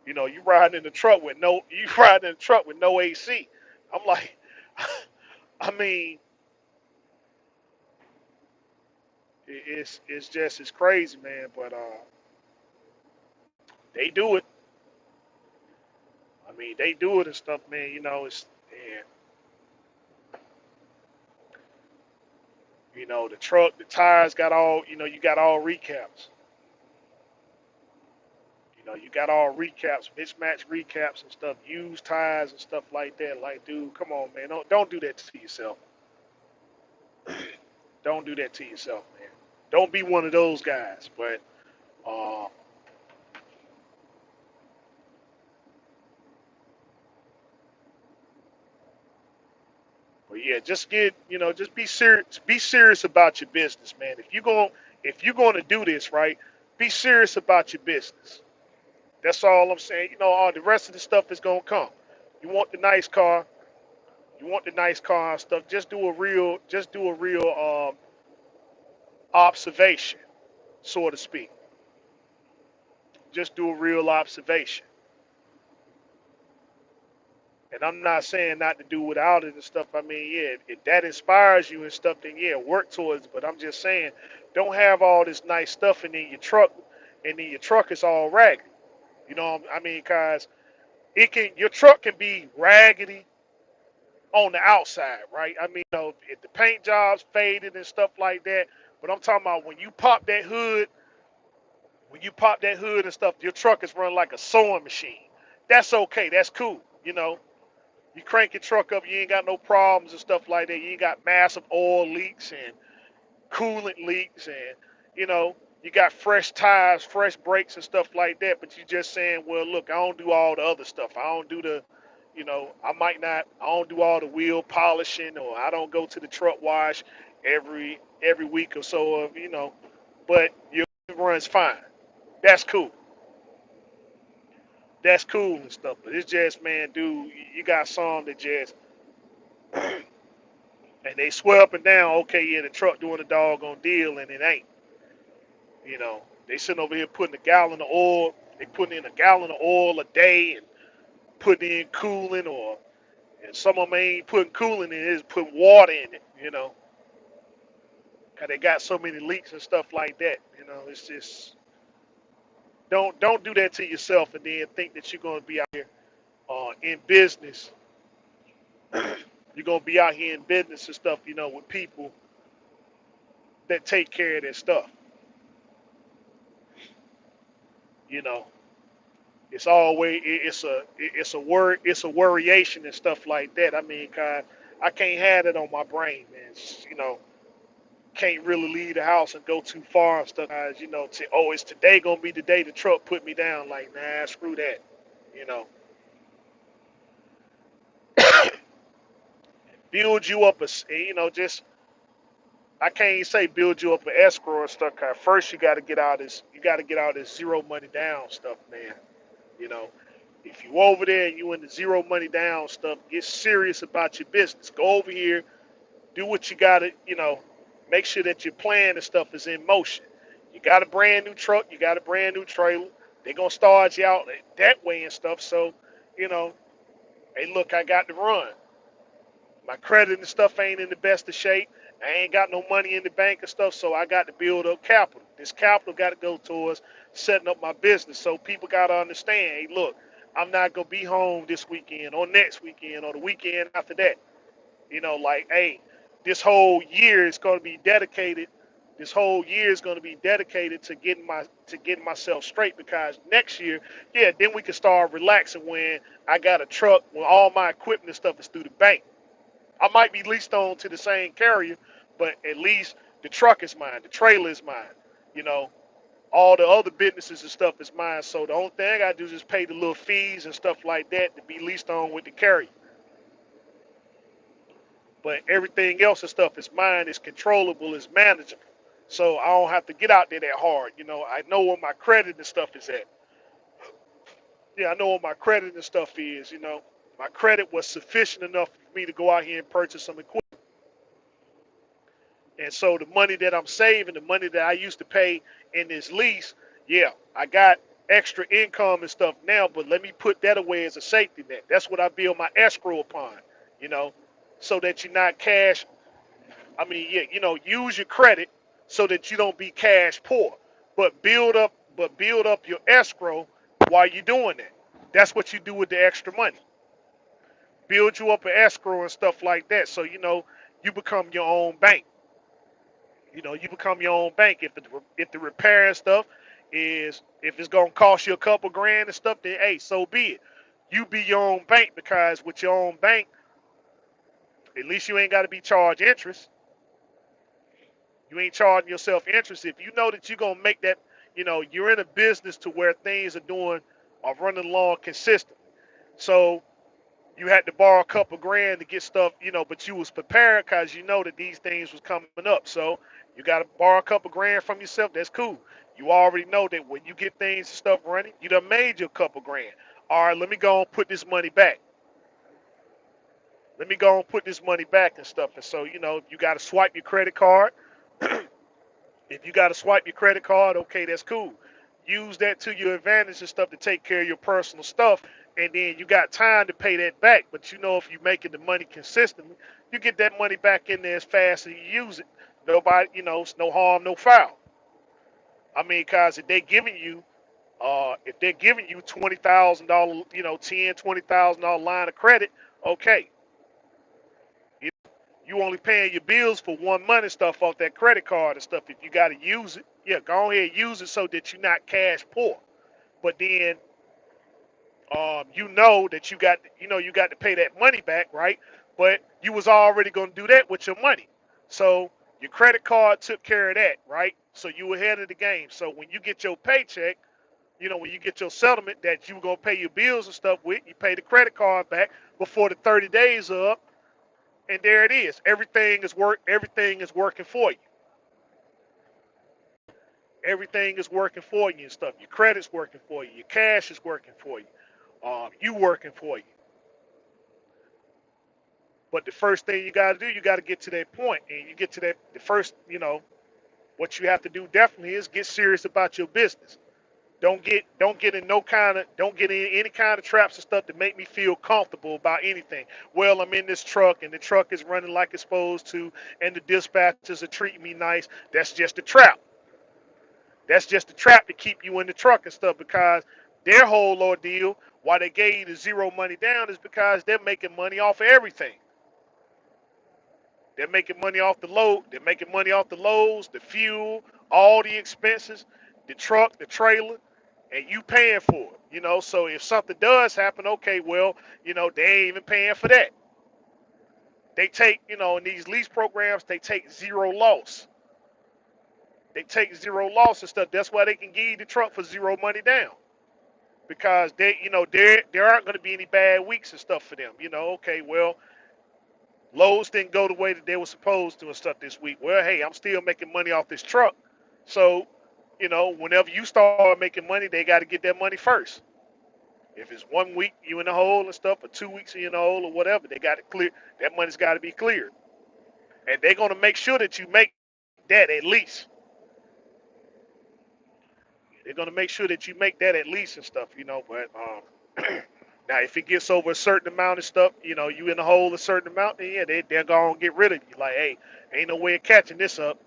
You riding in the truck with no, you riding in the truck with no AC. I'm like, I mean, it's crazy, man. But they do it. I mean, they do it and stuff, man. And the truck, the tires got all, you got all recaps. You got all recaps, mismatch recaps and stuff, used tires and stuff like that. Like, dude, come on, man. Don't do that to yourself. Don't do that to yourself, man. Don't be one of those guys. Uh, but yeah, just be serious. Be serious about your business, man. If you're gonna do this, right, be serious about your business. That's all I'm saying. All the rest of the stuff is gonna come. You want the nice car. You want the nice car and stuff. Just do a real observation, so to speak. Just do a real observation. And I'm not saying not to do without it and stuff. I mean, yeah, if that inspires you and stuff, then yeah, work towards it. But I'm just saying, don't have all this nice stuff and then your truck, and then your truck is all raggedy. I mean, cause your truck can be raggedy on the outside, right? I mean, if the paint job's faded and stuff like that. But I'm talking about when you pop that hood and stuff, your truck is running like a sewing machine. That's okay. That's cool. You know, you crank your truck up, you ain't got no problems and stuff like that. You ain't got massive oil leaks and coolant leaks, and you got fresh tires, fresh brakes and stuff like that. But you just saying, well, look, I don't do all the other stuff. I don't do the, I don't do all the wheel polishing, or I don't go to the truck wash every week or so of, but your runs fine. That's cool. That's cool and stuff. But it's just, man, dude, you got some that just, and they swear up and down, okay, yeah, the truck doing a doggone deal, and it ain't. They sitting over here putting a gallon of oil. They putting in a gallon of oil a day and putting in coolant, or and some of them ain't putting coolant in it, is putting water in it. Cause they got so many leaks and stuff like that. It's just don't do that to yourself, and then think that you're gonna be out here in business. You're gonna be out here in business and stuff, with people that take care of their stuff. You know, it's a worryation and stuff like that. I mean, cause I can't have it on my brain, man. Can't really leave the house and go too far and stuff. Cause it's today gonna be the day the truck put me down. Like, nah, screw that. You know, build you up just I can't say build you up an escrow and stuff. Cause first you got to get out this zero money down stuff, man. You know, if you over there and you in the zero money down stuff, get serious about your business. Go over here, do what you got to, make sure that your plan and stuff is in motion. You got a brand new truck, you got a brand new trailer. They're going to start you out that way and stuff. So, you know, hey, look, I got to run. My credit and stuff ain't in the best of shape. I ain't got no money in the bank and stuff, so I got to build up capital. This capital got to go towards setting up my business. So people got to understand, hey, look, I'm not going to be home this weekend or next weekend or the weekend after that. Like, hey, this whole year is going to be dedicated. This whole year is going to be dedicated to getting myself straight, because next year, yeah, then we can start relaxing when I got a truck, when all my equipment and stuff is through the bank. I might be leased on to the same carrier, but at least the truck is mine, the trailer is mine. You know, all the other businesses and stuff is mine. So the only thing I gotta do is just pay the little fees and stuff like that to be leased on with the carrier. But everything else and stuff is mine, is controllable, is manageable. So I don't have to get out there that hard. I know where my credit and stuff is at. Yeah, I know what my credit and stuff is. My credit was sufficient enough for me to go out here and purchase some equipment. And so the money that I'm saving, the money that I used to pay in this lease, yeah, I got extra income and stuff now, but let me put that away as a safety net. That's what I build my escrow upon, you know, so that you're not cash. I mean, yeah, use your credit so that you don't be cash poor, but build up your escrow while you're doing that. That's what you do with the extra money. Build you up an escrow and stuff like that. So, you become your own bank. You become your own bank. If the repair and stuff is, if it's gonna cost you a couple grand and stuff, then hey, so be it. You be your own bank, because with your own bank, at least you ain't got to be charged interest. You ain't charging yourself interest. If you know that you're gonna make that, you're in a business to where things are running along consistent. So you had to borrow a couple grand to get stuff, but you was prepared because you know that these things was coming up. So you got to borrow a couple grand from yourself. That's cool. You already know that when you get things and stuff running, you done made your couple grand. All right, let me go and put this money back. Let me go and put this money back and stuff. And so, if you got to swipe your credit card, if you got to swipe your credit card, okay, that's cool. Use that to your advantage and stuff to take care of your personal stuff, and then you got time to pay that back. But if you're making the money consistently, you get that money back in there as fast as you use it. Nobody, it's no harm, no foul. I mean, cause if they're giving you $20,000, 10, $20,000 line of credit, okay, you only paying your bills for 1 month and stuff off that credit card and stuff. If you got to use it, yeah, go ahead and use it so that you're not cash poor. But then You know that you got to pay that money back, right? But you was already going to do that with your money. So your credit card took care of that, right? So you ahead of the game. So when you get your paycheck, when you get your settlement that you were going to pay your bills and stuff with, you pay the credit card back before the 30 days are up, and there it is. Everything is working for you. Everything is working for you and stuff. Your credit's working for you. Your cash is working for you. You working for you. But the first thing you got to do, you got to get to that point, and you get to that. The first, what you have to do definitely is get serious about your business. Don't get in no kind of don't get in any kind of traps and stuff that make me feel comfortable about anything. Well, I'm in this truck and the truck is running like it's supposed to, and the dispatchers are treating me nice. That's just a trap. That's just a trap to keep you in the truck and stuff because their whole ordeal, why they gave you the zero money down, is because they're making money off of everything. They're making money off the load. They're making money off the loads, the fuel, all the expenses, the truck, the trailer, and you paying for it. So if something does happen, okay, well, they ain't even paying for that. They take, in these lease programs, they take zero loss. They take zero loss and stuff. That's why they can give you the truck for zero money down. Because there aren't going to be any bad weeks and stuff for them. Okay, well, Lowe's didn't go the way that they were supposed to and stuff this week. Well, hey, I'm still making money off this truck. So, whenever you start making money, they got to get that money first. If it's 1 week you in the hole and stuff, or 2 weeks you in the hole or whatever, they got to clear. That money's got to be cleared, and they're gonna make sure that you make that at least. They're gonna make sure that you make that at least and stuff. But now if it gets over a certain amount of stuff, you in the hole a certain amount, then yeah, they're gonna get rid of you. Like, hey, ain't no way of catching this up.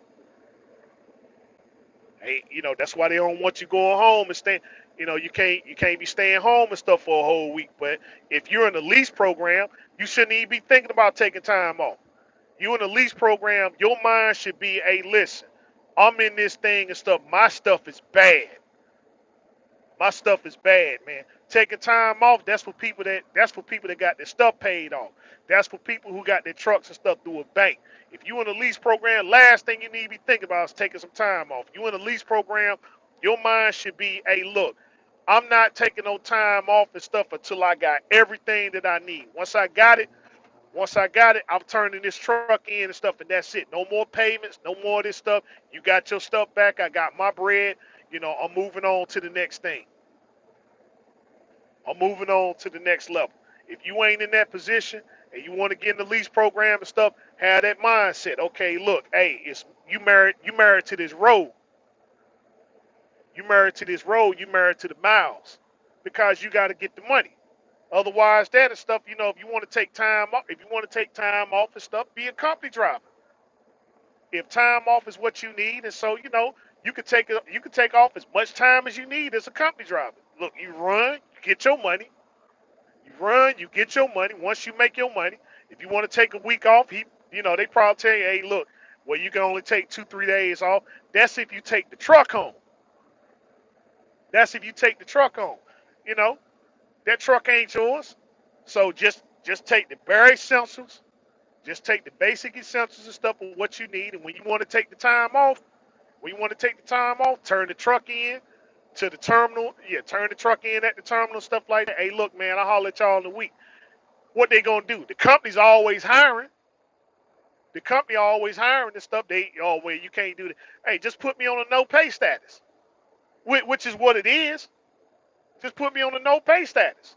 Hey, that's why they don't want you going home and staying. You can't be staying home and stuff for a whole week. But if you're in the lease program, you shouldn't even be thinking about taking time off. You in the lease program, your mind should be, hey, listen, I'm in this thing and stuff. My stuff is bad. My stuff is bad, man. Taking time off, that's for people that got their stuff paid off. That's for people who got their trucks and stuff through a bank. If you in a lease program, last thing you need to be thinking about is taking some time off. You in a lease program, your mind should be, hey, look, I'm not taking no time off and stuff until I got everything that I need. Once I got it, I'm turning this truck in and stuff, and that's it. No more payments, no more of this stuff. You got your stuff back. I got my bread. I'm moving on to the next thing. I'm moving on to the next level. If you ain't in that position and you want to get in the lease program and stuff, have that mindset. Okay, look, hey, it's you married to this road. You married to this road, you married to the miles. Because you gotta get the money. Otherwise that and stuff, if you want to take time off, and stuff, be a company driver. If time off is what you need, and so you can take off as much time as you need as a company driver. Look, you run, you get your money, you run, you get your money. Once you make your money, if you want to take a week off, they probably tell you, hey, look, well, you can only take 2, 3 days off. That's if you take the truck home. That's if you take the truck home. You know, that truck ain't yours. So just take the bare essentials. Just take the basic essentials and stuff of what you need. And when you want to take the time off, turn the truck in to the terminal. Yeah, turn the truck in at the terminal, stuff like that. Hey, look, man, I'll holler at y'all in a week. What they gonna do? The company's always hiring. The company always hiring and stuff. Oh, well, you can't do that. Hey, just put me on a no pay status, which is what it is. Just put me on a no pay status.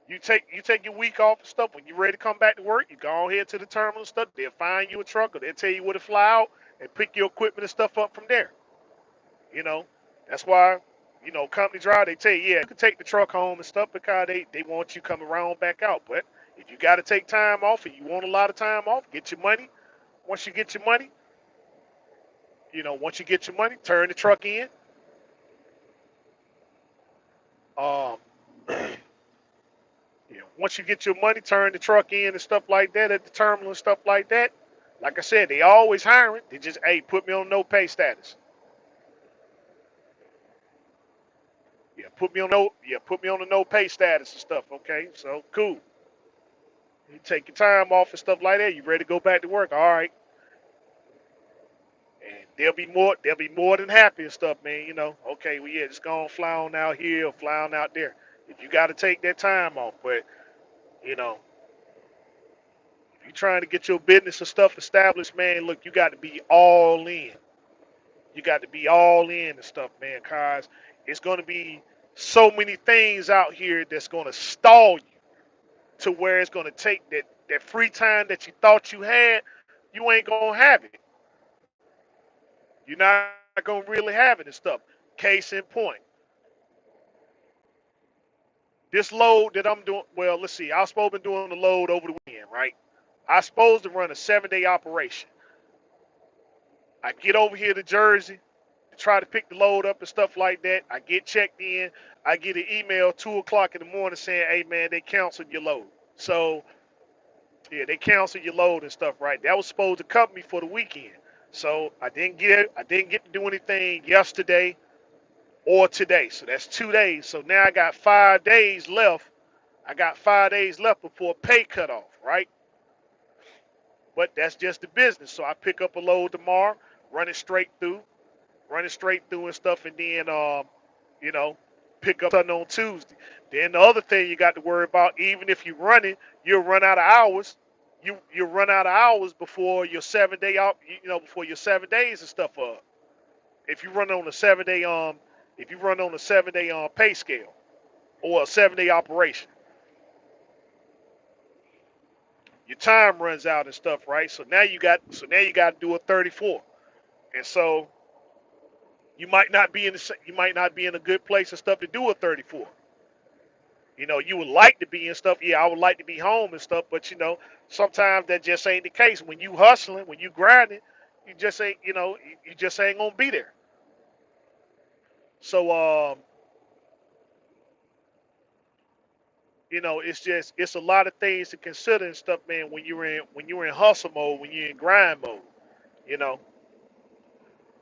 You take your week off and stuff. When you're ready to come back to work, you go ahead to the terminal and stuff. They'll find you a truck or they'll tell you where to fly out and pick your equipment and stuff up from there. You know, that's why, company drive, they tell you, yeah, you can take the truck home and stuff because they want you coming around back out. But if you got to take time off and you want a lot of time off, get your money. Once you get your money, turn the truck in. Um, once you get your money, turn the truck in and stuff like that at the terminal and stuff like that. Like I said, they always hiring. They just, hey, put me on no pay status. Yeah, put me on the no pay status and stuff. Okay, so cool. You take your time off and stuff like that. You ready to go back to work? All right, and they'll be more than happy and stuff, man. You know, okay, well yeah, just go on fly on out here or fly on out there. If you got to take that time off, but you know, if you're trying to get your business and stuff established, man, look, you got to be all in. You got to be all in and stuff, man, cause it's gonna be so many things out here that's gonna stall you to where it's gonna take that free time that you thought you had, you ain't gonna have it. You're not gonna really have it and stuff. Case in point, this load that I'm doing. Well, let's see. I was supposed to be doing the load over the weekend, right? I was supposed to run a 7-day operation. I get over here to Jersey to try to pick the load up and stuff like that. I get checked in. I get an email 2 o'clock in the morning saying, "Hey man, they canceled your load." So yeah, they canceled your load and stuff, right? That was supposed to cover me for the weekend. So I didn't get to do anything yesterday or today. So that's 2 days. So now I got 5 days left. I got 5 days left before pay cut off, right? But that's just the business. So I pick up a load tomorrow, run it straight through, and stuff, and then you know, pick up something on Tuesday. Then the other thing you got to worry about, even if you run it, you'll run out of hours. You run out of hours before your 7 day out. Before your 7 days and stuff up. If you run on a 7 day if you run on a 7 day pay scale or a 7 day operation, your time runs out and stuff, right? So now you got to do a 34, and so you might not be in a good place and stuff to do a 34. You would like to be and stuff. Yeah, I would like to be home and stuff, but sometimes that just ain't the case. When you hustling, when you grinding, you just ain't, you just ain't gonna be there. So, it's a lot of things to consider and stuff, man. When you're in hustle mode, when you're in grind mode, you know.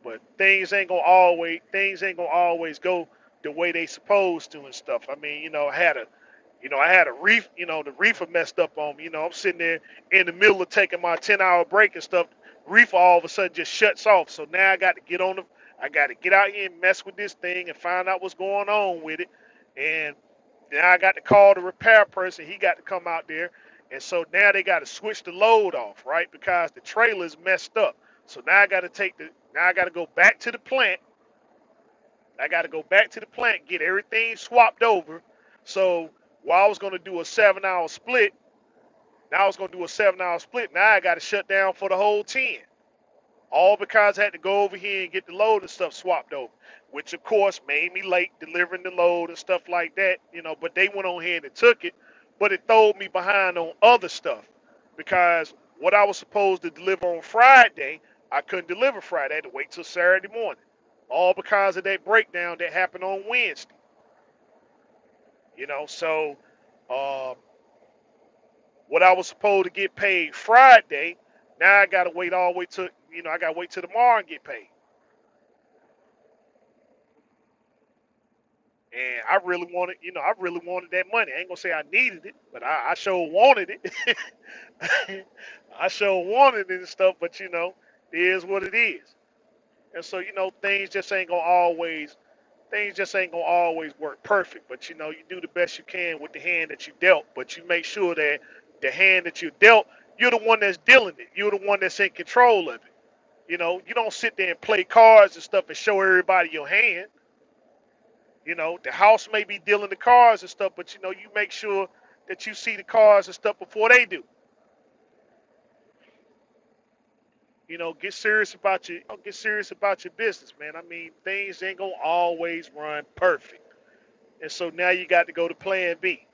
But things ain't gonna always go the way they supposed to and stuff. I mean, I had a reef, the reefer messed up on me. I'm sitting there in the middle of taking my 10-hour break and stuff. Reefer all of a sudden just shuts off. So now I got to get out here and mess with this thing and find out what's going on with it. And then I got to call the repair person. He got to come out there. And so now they got to switch the load off, right? Because the trailer's messed up. So now I got to go back to the plant. I got to go back to the plant, get everything swapped over. So while I was going to do a 7-hour split, now I was going to do a 7-hour split. Now I got to shut down for the whole 10. All because I had to go over here and get the load and stuff swapped over, which of course made me late delivering the load and stuff like that. But they went on ahead and took it, but it throw me behind on other stuff because what I was supposed to deliver on Friday, I couldn't deliver Friday. I had to wait till Saturday morning, all because of that breakdown that happened on Wednesday. So um, what I was supposed to get paid Friday, now I gotta wait all the way to I gotta wait till tomorrow and get paid. And I really wanted that money. I ain't gonna say I needed it, but I sure wanted it. I sure wanted it and stuff, but it is what it is. And so, things just ain't gonna always work perfect. But you do the best you can with the hand that you dealt. But you make sure that the hand that you dealt, you're the one that's dealing it. You're the one that's in control of it. You don't sit there and play cards and stuff and show everybody your hand. The house may be dealing the cards and stuff, but you make sure that you see the cards and stuff before they do. Get serious about your business, man. I mean, things ain't gonna always run perfect, and so now you got to go to Plan B.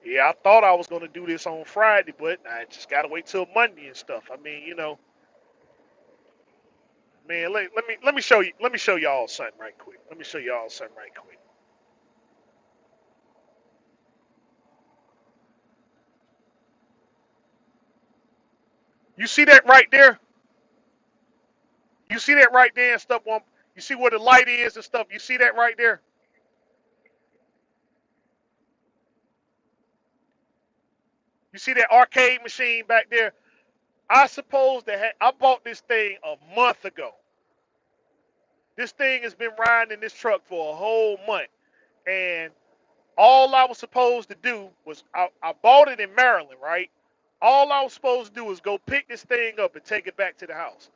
Yeah, I thought I was gonna do this on Friday, but I just gotta wait till Monday and stuff. I mean, man, let me show y'all something right quick. Let me show y'all something right quick. You see that right there? You see that right there and stuff. You see where the light is and stuff. You see that right there? You see that arcade machine back there? I suppose that I bought this thing a month ago. This thing has been riding in this truck for a whole month, and all I was supposed to do was I bought it in Maryland, right? All I was supposed to do was go pick this thing up and take it back to the house.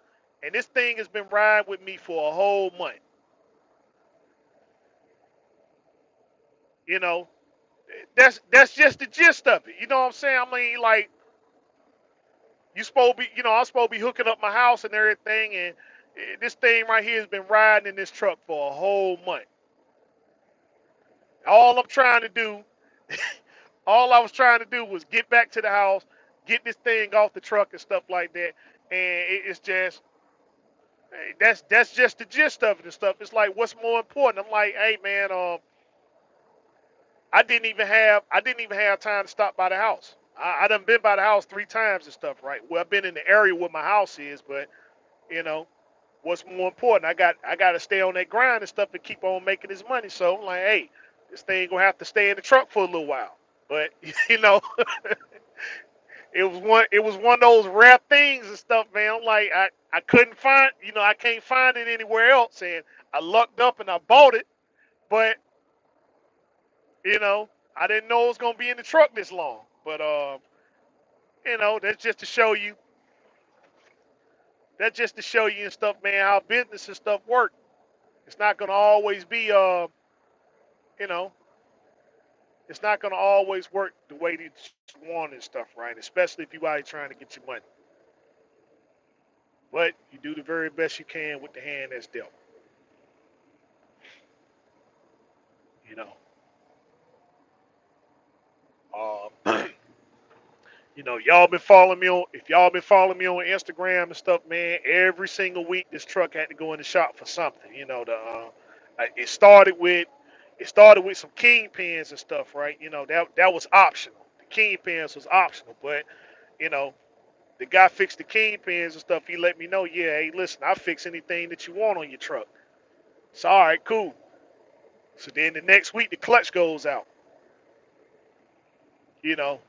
And this thing has been riding with me for a whole month. You know, that's just the gist of it. You know what I'm saying? I mean, like you supposed to be, I'm supposed to be hooking up my house and everything, and this thing right here has been riding in this truck for a whole month. All I'm trying to do, all I was trying to do was get back to the house, get this thing off the truck and stuff like that. And it's just that's just the gist of it and stuff. It's like what's more important. I'm like, hey man, I didn't even have time to stop by the house. I done been by the house 3 times and stuff, right? Well, I've been in the area where my house is, but you know, what's more important? I got to stay on that grind and stuff and keep on making this money. So I'm like, hey, this thing gonna have to stay in the truck for a little while. But you know, it was one of those rare things and stuff, man. I'm like, I couldn't find, I can't find it anywhere else, and I lucked up and I bought it, but you know, I didn't know it was gonna be in the truck this long. But that's just to show you, and stuff, man, how business and stuff work. It's not gonna always be, you know, it's not gonna always work the way that you want and stuff, right? Especially if you out here trying to get your money. But you do the very best you can with the hand that's dealt. You know, um, y'all been following me on. If y'all been following me on Instagram and stuff, man, every single week this truck had to go in the shop for something. It started with some kingpins and stuff, right? That was optional. The kingpins was optional, but you know the guy fixed the kingpins and stuff. He let me know, yeah, hey, listen, I fix anything that you want on your truck. So all right, cool. So then the next week the clutch goes out. You know,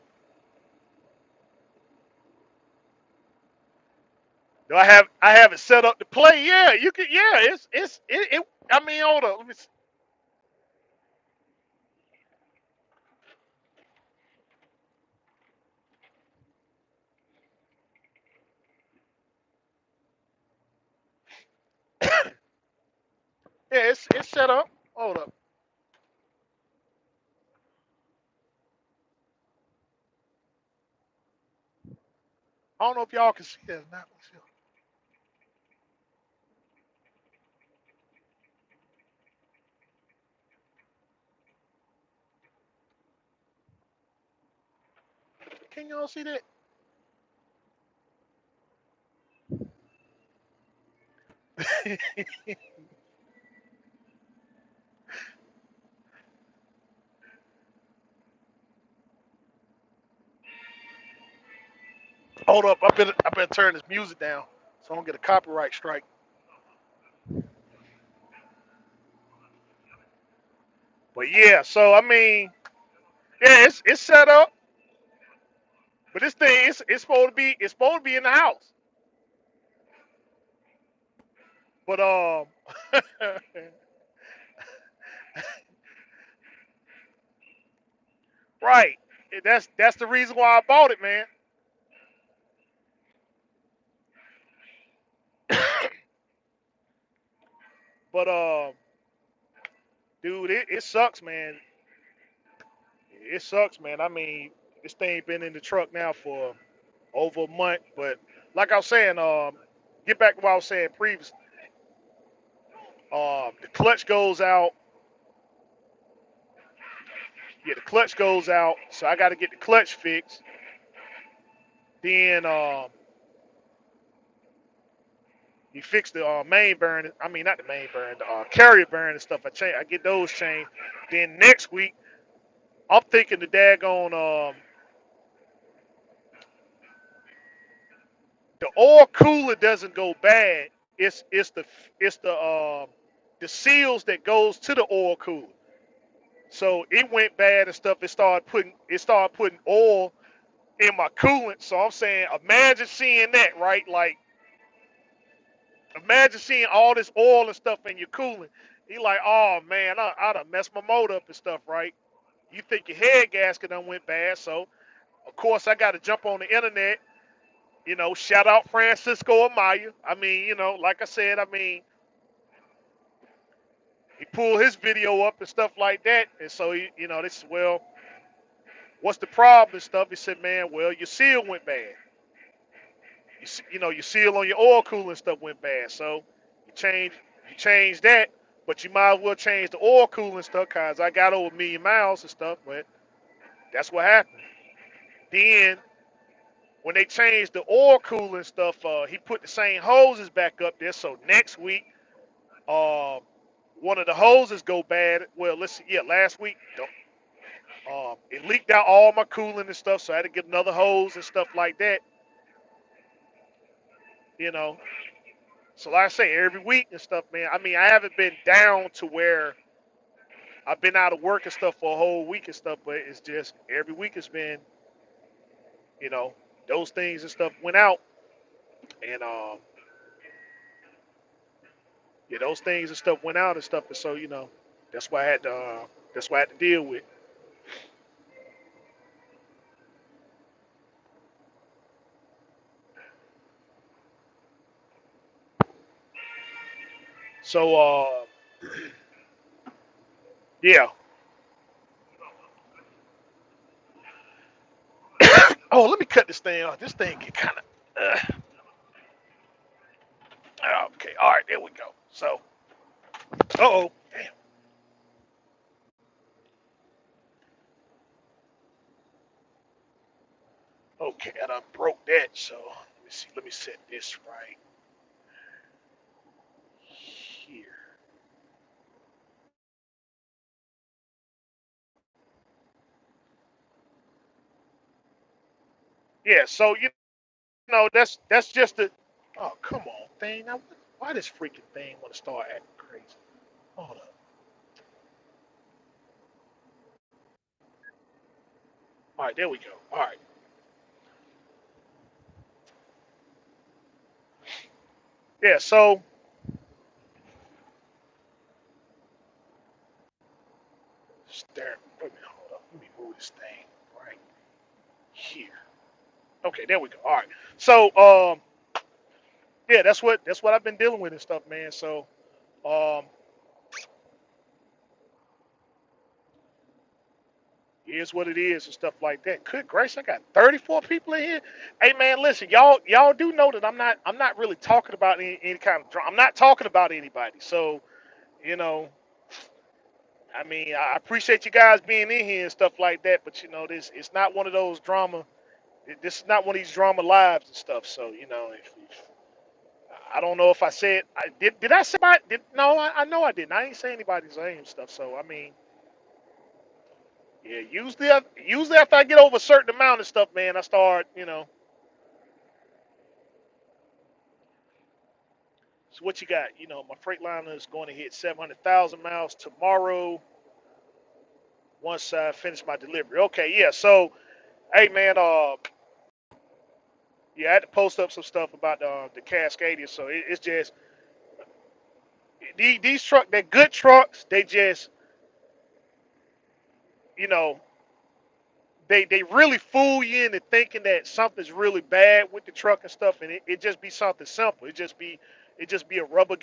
do I have it set up to play? Yeah, you can. Yeah, it. I mean, hold on. Yeah, it's set up. Hold up. I don't know if y'all can see that or not. Can y'all see that? Hold up. I better turn this music down so I don't get a copyright strike. But yeah, so I mean, yeah, it's set up. But this thing, it's supposed to be in the house. But right. That's the reason why I bought it, man. But dude, it sucks, man. It sucks, man. I mean, this thing been in the truck now for over a month. But like I was saying, get back to what I was saying previously. The clutch goes out. Yeah, the clutch goes out, so I got to get the clutch fixed. Then you fix the main bearing. I mean, not the main bearing, the carrier bearing and stuff. I get those changed. Then next week, I'm thinking the daggone the oil cooler doesn't go bad. It's the seals that goes to the oil cooler. So it went bad and stuff. It started putting oil in my coolant. So I'm saying, imagine seeing that, right? Like, imagine seeing all this oil and stuff in your coolant. You like, oh man, I done messed my motor up and stuff, right? You think your head gasket done went bad, so of course I got to jump on the internet. Shout out Francisco Amaya. I mean, like I said, I mean, he pulled his video up and stuff like that, and so this well, what's the problem and stuff? He said, man, well, your seal went bad. Your seal on your oil cooler and stuff went bad. So you change you change that, but you might as well change the oil cooler and stuff because I got over 1,000,000 miles and stuff. But that's what happened. Then when they changed the oil cooler and stuff, he put the same hoses back up there. So next week, um, one of the hoses go bad. Well, let's see. Yeah, last week, it leaked out all my coolant and stuff. So I had to get another hose and stuff like that. You know, So like I say, every week and stuff, man. I mean, I haven't been down to where I've been out of work and stuff for a whole week and stuff, but it's just every week it's been, you know, those things and stuff went out, and yeah, those things and stuff went out and stuff, and so that's why I had to, that's why I had to deal with. So yeah. Oh, let me cut this thing off. This thing get kind of. Okay, all right, there we go. So, oh, damn. Okay, I done broke that. So let me see. Let me set this right here. Yeah, so that's just the. Oh, come on, thing. Now, why this freaking thing want to start acting crazy? Hold up. All right, there we go. All right. Yeah. So, there. Wait a minute. Hold up. Let me move this thing right here. Okay, there we go. All right. So, yeah, that's what I've been dealing with and stuff, man. So, um, here's what it is and stuff like that. Good grace, I got 34 people in here. Hey, man, listen, y'all do know that I'm not really talking about any kind of drama. I'm not talking about anybody. So, you know, I mean, I appreciate you guys being in here and stuff like that, but this it's not one of those drama. This is not one of these drama lives and stuff. So if I don't know if I said I did. Did I say my? No, I know I didn't. I ain't say anybody's name and stuff. So I mean, yeah. Usually after I get over a certain amount of stuff, man, I start. So what you got? My Freightliner is going to hit 700,000 miles tomorrow once I finish my delivery. Okay, yeah. So hey, man, yeah, I had to post up some stuff about the Cascadia. So it's just these truck, they're good trucks. They just, you know, they really fool you into thinking that something's really bad with the truck and stuff, and it just be something simple. It just be a rubber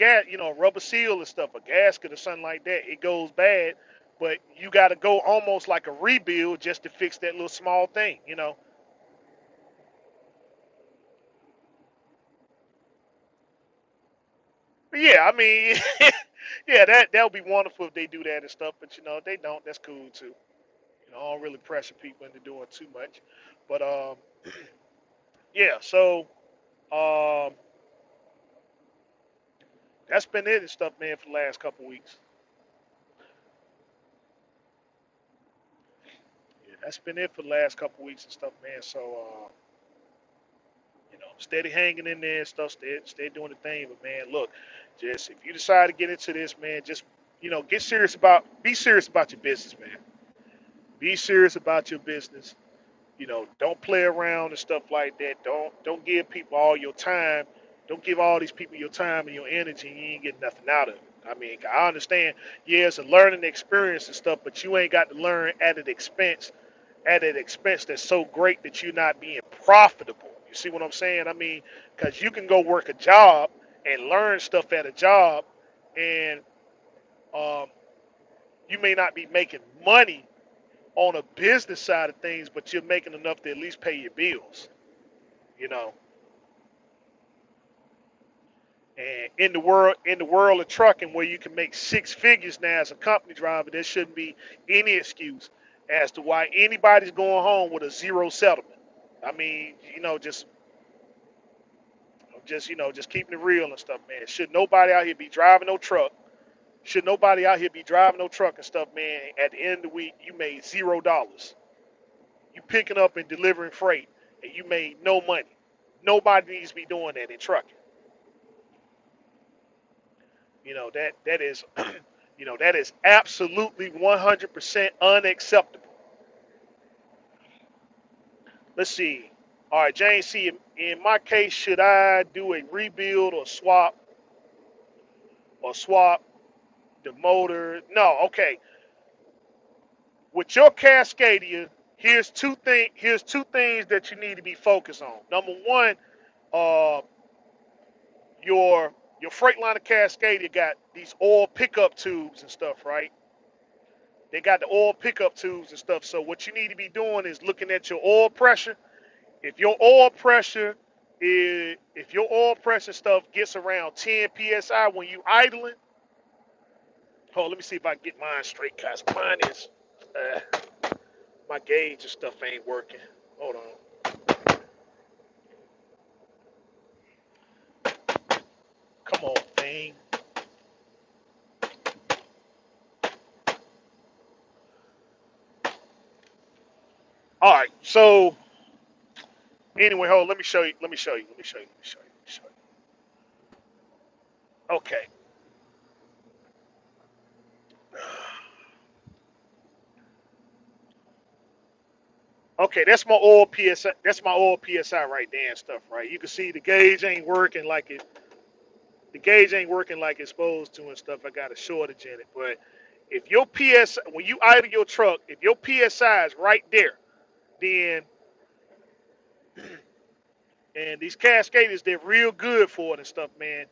a rubber seal and stuff, a gasket or something like that. It goes bad, but you got to go almost like a rebuild just to fix that little small thing. But yeah, I mean, yeah, that would be wonderful if they do that and stuff. But if they don't, that's cool too. I don't really pressure people into doing too much. But yeah. So um, that's been it and stuff, man, for the last couple weeks. Yeah, that's been it for the last couple weeks and stuff, man. So steady hanging in there and stuff, stay doing the thing. But man, look, just if you decide to get into this, man, just be serious about your business, man. Be serious about your business. Don't play around and stuff like that. Don't give people all your time. Don't give all these people your time and your energy, and you ain't getting nothing out of it. I mean, I understand, yeah, it's a learning experience and stuff, but you ain't got to learn at an expense that's so great that you're not being profitable. You see what I'm saying? I mean, because you can go work a job and learn stuff at a job, and um, you may not be making money on a business side of things, but you're making enough to at least pay your bills. You know, and in the world of trucking, where you can make six figures now as a company driver, there shouldn't be any excuse as to why anybody's going home with a zero settlement. I mean, just keeping it real and stuff, man. Should nobody out here be driving no truck? Should nobody out here be driving no truck and stuff, man? At the end of the week, you made $0. You picking up and delivering freight, and you made no money. Nobody needs to be doing that in trucking. That is, that is absolutely 100% unacceptable. Let's see. All right, James C. In my case, should I do a rebuild or swap the motor? No. Okay. With your Cascadia, here's two things that you need to be focused on. Number one, uh, your your Freightliner Cascadia got these oil pickup tubes and stuff, right? They got the oil pickup tubes and stuff. So what you need to be doing is looking at your oil pressure. If your oil pressure if your oil pressure stuff gets around 10 psi when you idling, hold, let me see if I can get mine straight, cause mine is my gauge and stuff ain't working. Hold on. Come on, thing. All right. So anyway, hold. Let me show you. Let me show you. Let me show you. Let me show you. Let me show you. Okay. Okay, that's my oil PSI. That's my oil PSI right there and stuff, right? You can see the gauge ain't working like it. The gauge ain't working like it's supposed to and stuff. I got a shortage in it. But if your PSI, when you idle your truck, if your PSI is right there, then and these Cascaders, they're real good for it and stuff, man.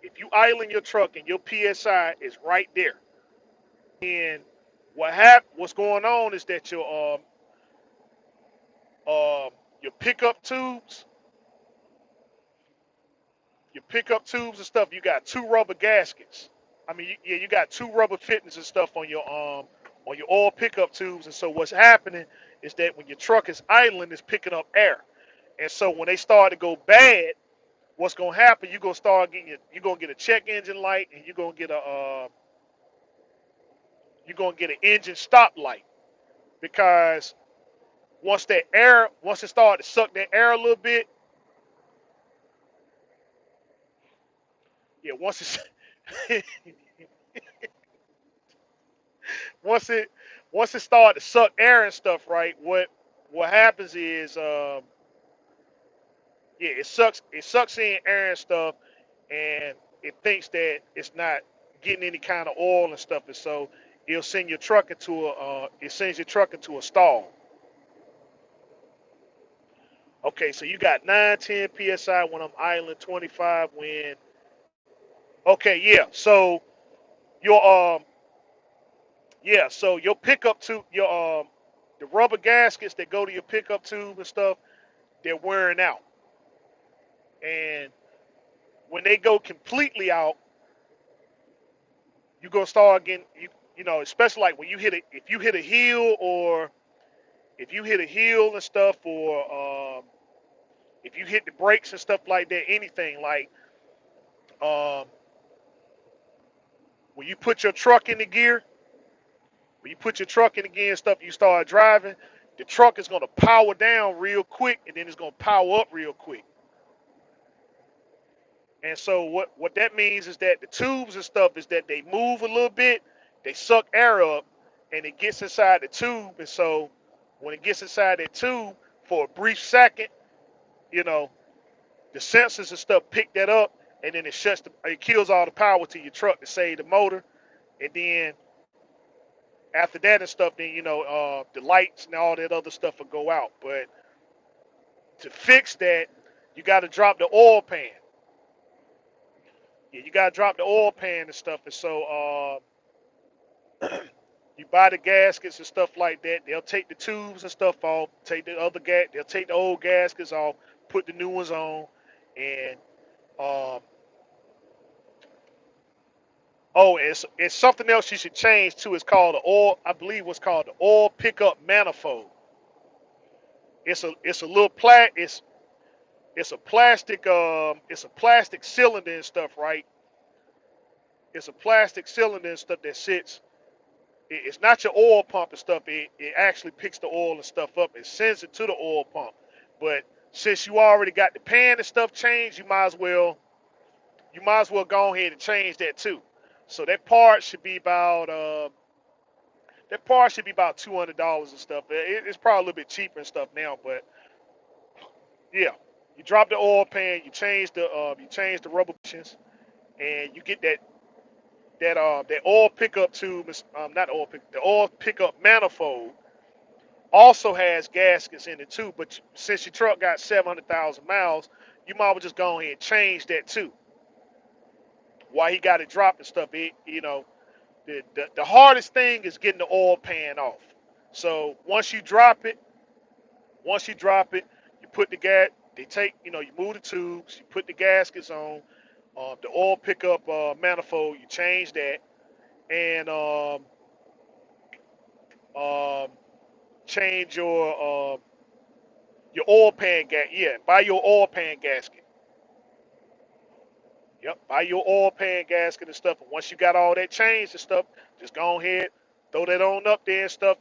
If you idling your truck and your PSI is right there, and what's going on is that um your pickup tubes, and stuff, you got two rubber gaskets. I mean, yeah, you got two rubber fittings and stuff on your oil pickup tubes, and so what's happening is that when your truck is idling, it's picking up air, and so when they start to go bad, what's gonna happen? You're gonna get a check engine light, and you're gonna get an engine stop light because once it started to suck that air a little bit, yeah, it once it once it started to suck air and stuff, right? What happens is, yeah, it sucks in air and stuff, and it thinks that it's not getting any kind of oil and stuff, and so it sends your truck into a stall. Okay, so you got 9, 10 psi when I'm idling, 25 when. Okay, yeah. So your so your pickup tube, the rubber gaskets that go to your pickup tube and stuff, they're wearing out, and when they go completely out, you're gonna start getting especially like when you hit it, if you hit a hill, or if you hit a hill and stuff, or if you hit the brakes and stuff like that, anything like um, when you put your truck in the gear, when you put your truck in the gear and stuff, you start driving, the truck is gonna power down real quick, and then it's gonna power up real quick. And so what that means is that the tubes and stuff is that they move a little bit, they suck air up, and it gets inside the tube. And so When it gets inside that tube for a brief second, you know, the sensors and stuff pick that up, and then it kills all the power to your truck to save the motor, and then after that and stuff, then the lights and all that other stuff will go out. But to fix that, you got to drop the oil pan. Yeah, you got to drop the oil pan and stuff, and so you buy the gaskets and stuff like that. They'll take the tubes and stuff off, take the other they'll take the old gaskets off, put the new ones on, and um, oh, it's something else you should change too. It's called the oil. I believe what's called the oil pickup manifold. It's a little it's a plastic cylinder and stuff, right? It's a plastic cylinder and stuff that sits. It's not your oil pump and stuff. It actually picks the oil and stuff up and sends it to the oil pump. But since you already got the pan and stuff changed, you might as well go ahead and change that too. So that part should be about $200 and stuff. It's probably a little bit cheaper and stuff now, but yeah, you drop the oil pan, you change the rubber bushings, and you get that oil pickup tube. Not oil pick the oil pickup manifold also has gaskets in it too. But since your truck got 700,000 miles, you might as well just go ahead and change that too. Why he got it dropped and stuff? The hardest thing is getting the oil pan off. So once you drop it, you put the gas. They take, you move the tubes, you put the gaskets on, the oil pickup manifold, you change that, and um, change your oil pan gas. Yeah, buy your oil pan gasket. Yep, buy your oil pan gasket and stuff. And once you got all that changed and stuff, just go ahead, throw that on up there and stuff.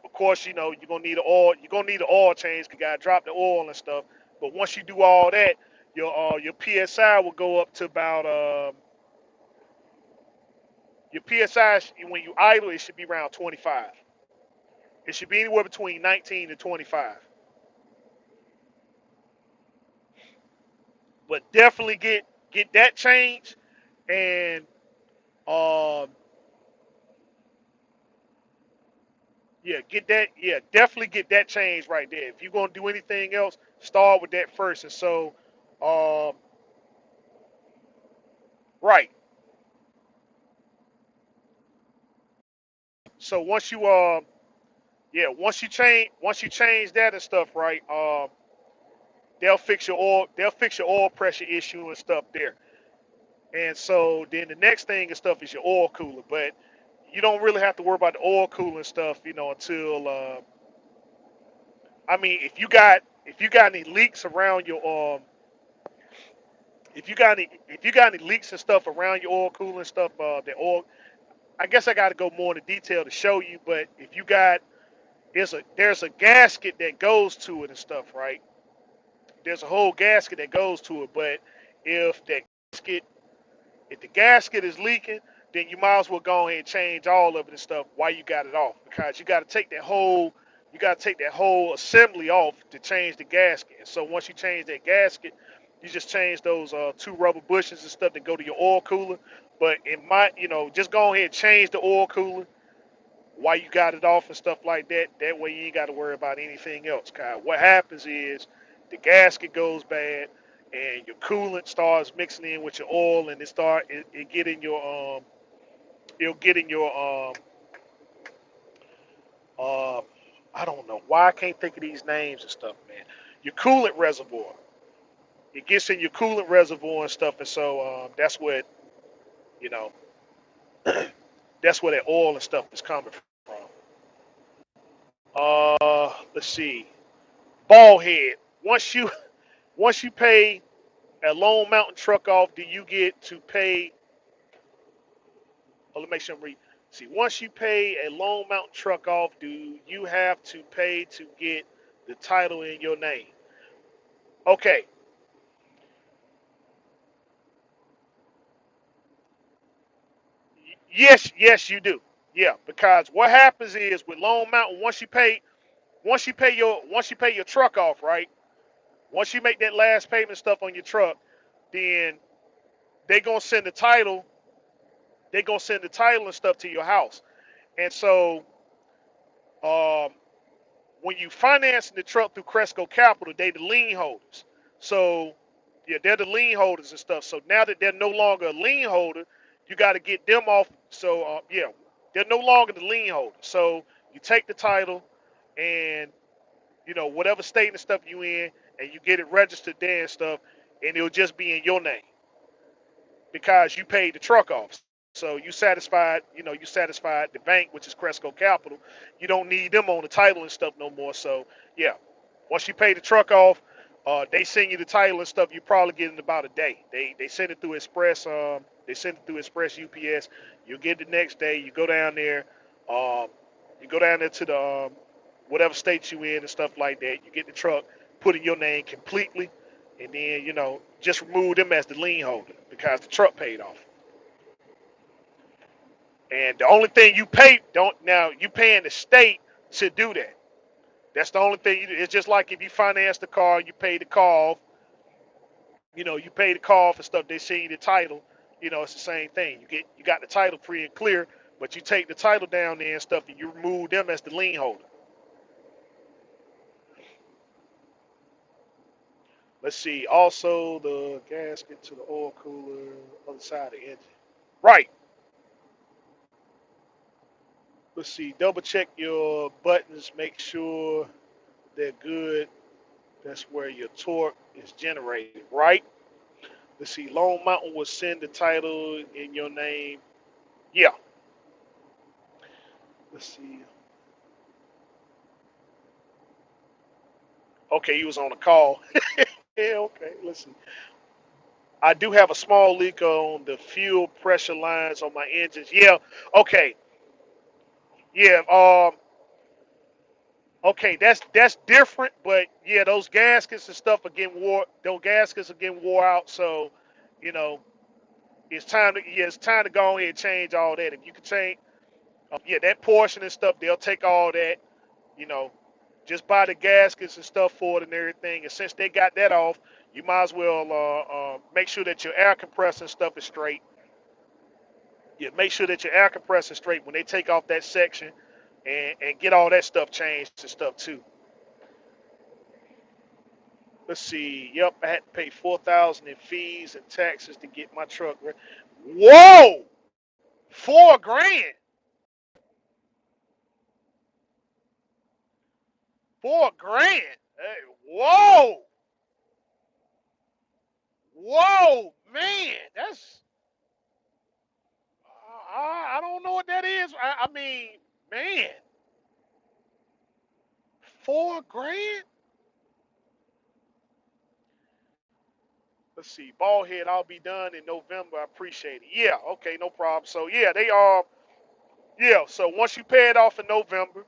Of course, you're gonna need an oil. You're gonna need an oil change. 'Cause you gotta drop the oil and stuff. But once you do all that, your PSI will go up to about your PSI when you idle, it should be around 25. It should be anywhere between 19 and 25. But definitely get that change and um yeah, get that. Yeah, definitely get that change right there. If you're gonna do anything else, start with that first. And so, um, right. So once you change that and stuff, right? They'll fix your oil pressure issue and stuff there. And so then the next thing and stuff is your oil cooler. But you don't really have to worry about the oil cooler and stuff, until I mean, if you got any leaks around your if you got any leaks and stuff around your oil cooler and stuff, the oil. I guess I got to go more into detail to show you, but if you got there's a gasket that goes to it and stuff, right? There's a whole gasket that goes to it, but if that gasket if the gasket is leaking, then you might as well go ahead and change all of it and stuff while you got it off, because you got to take that whole assembly off to change the gasket. And so once you change that gasket, you just change those two rubber bushings and stuff that go to your oil cooler. But just go ahead and change the oil cooler while you got it off and stuff like that. That way you ain't got to worry about anything else. Cause what happens is the gasket goes bad and your coolant starts mixing in with your oil, and it get in your it'll get in your uh I don't know why I can't think of these names and stuff, man. Your coolant reservoir. It gets in your coolant reservoir and stuff, and so you know that's where that oil and stuff is coming from. Let's see. Ball head. Once you once you pay a Lone Mountain truck off, do you get to pay? Oh, let me make sure I'm reading. See, once you pay a Lone Mountain truck off, do you have to pay to get the title in your name? Okay. Yes, yes, you do. Yeah, because what happens is with Lone Mountain, once you pay, once you pay your truck off, right? Once you make that last payment stuff on your truck, then they gonna send the title. They gonna send the title and stuff to your house. And so, um, when you financing the truck through Cresco Capital, they the lien holders. So, yeah, they're the lien holders and stuff. So now that they're no longer a lien holder, you got to get them off. So, yeah, they're no longer the lien holder. So you take the title, and whatever state and stuff you in, and you get it registered there and stuff, and it'll just be in your name because you paid the truck off. So you satisfied the bank, which is Cresco Capital. You don't need them on the title and stuff no more. So yeah, once you pay the truck off, they send you the title and stuff. You probably get it in about a day. They send it through Express. They send it through Express UPS. You get it the next day. You go down there. Um, you go down there to the whatever state you in and stuff like that. You get the truck, put in your name completely, and then just remove them as the lien holder because the truck paid off. And the only thing you pay don't now you paying the state to do that. That's the only thing. It's just like if you finance the car, you pay the car off. You pay the car off and stuff. They send you the title. It's the same thing. You got the title free and clear, but you take the title down there and stuff, and you remove them as the lien holder. Let's see. Also, the gasket to the oil cooler, other side of the engine. Right. Let's see. Double check your buttons. Make sure they're good. That's where your torque is generated. Right. Let's see. Lone Mountain will send the title in your name. Yeah. Let's see. Okay, he was on a call. Yeah. Okay. Listen. I do have a small leak on the fuel pressure lines on my engines. Yeah. Okay. Yeah. Okay, that's different, but yeah, those gaskets and stuff are getting wore. Those gaskets are getting wore out, so you know it's time to go ahead and change all that. If you can change, yeah, that portion and stuff, they'll take all that. You know, just buy the gaskets and stuff for it and everything. And since they got that off, you might as well make sure that your air compressor and stuff is straight. Yeah, make sure that your air compressor is straight when they take off that section, and get all that stuff changed and stuff too. Let's see. Yep, I had to pay 4,000 in fees and taxes to get my truck ready. Whoa, 4 grand, 4 grand. Hey, whoa, whoa, man, that's I don't know what that is. I mean, man, 4 grand. Let's see, ball head. I'll be done in November. I appreciate it. Yeah, okay, no problem. So yeah, they are. Yeah, so once you pay it off in November,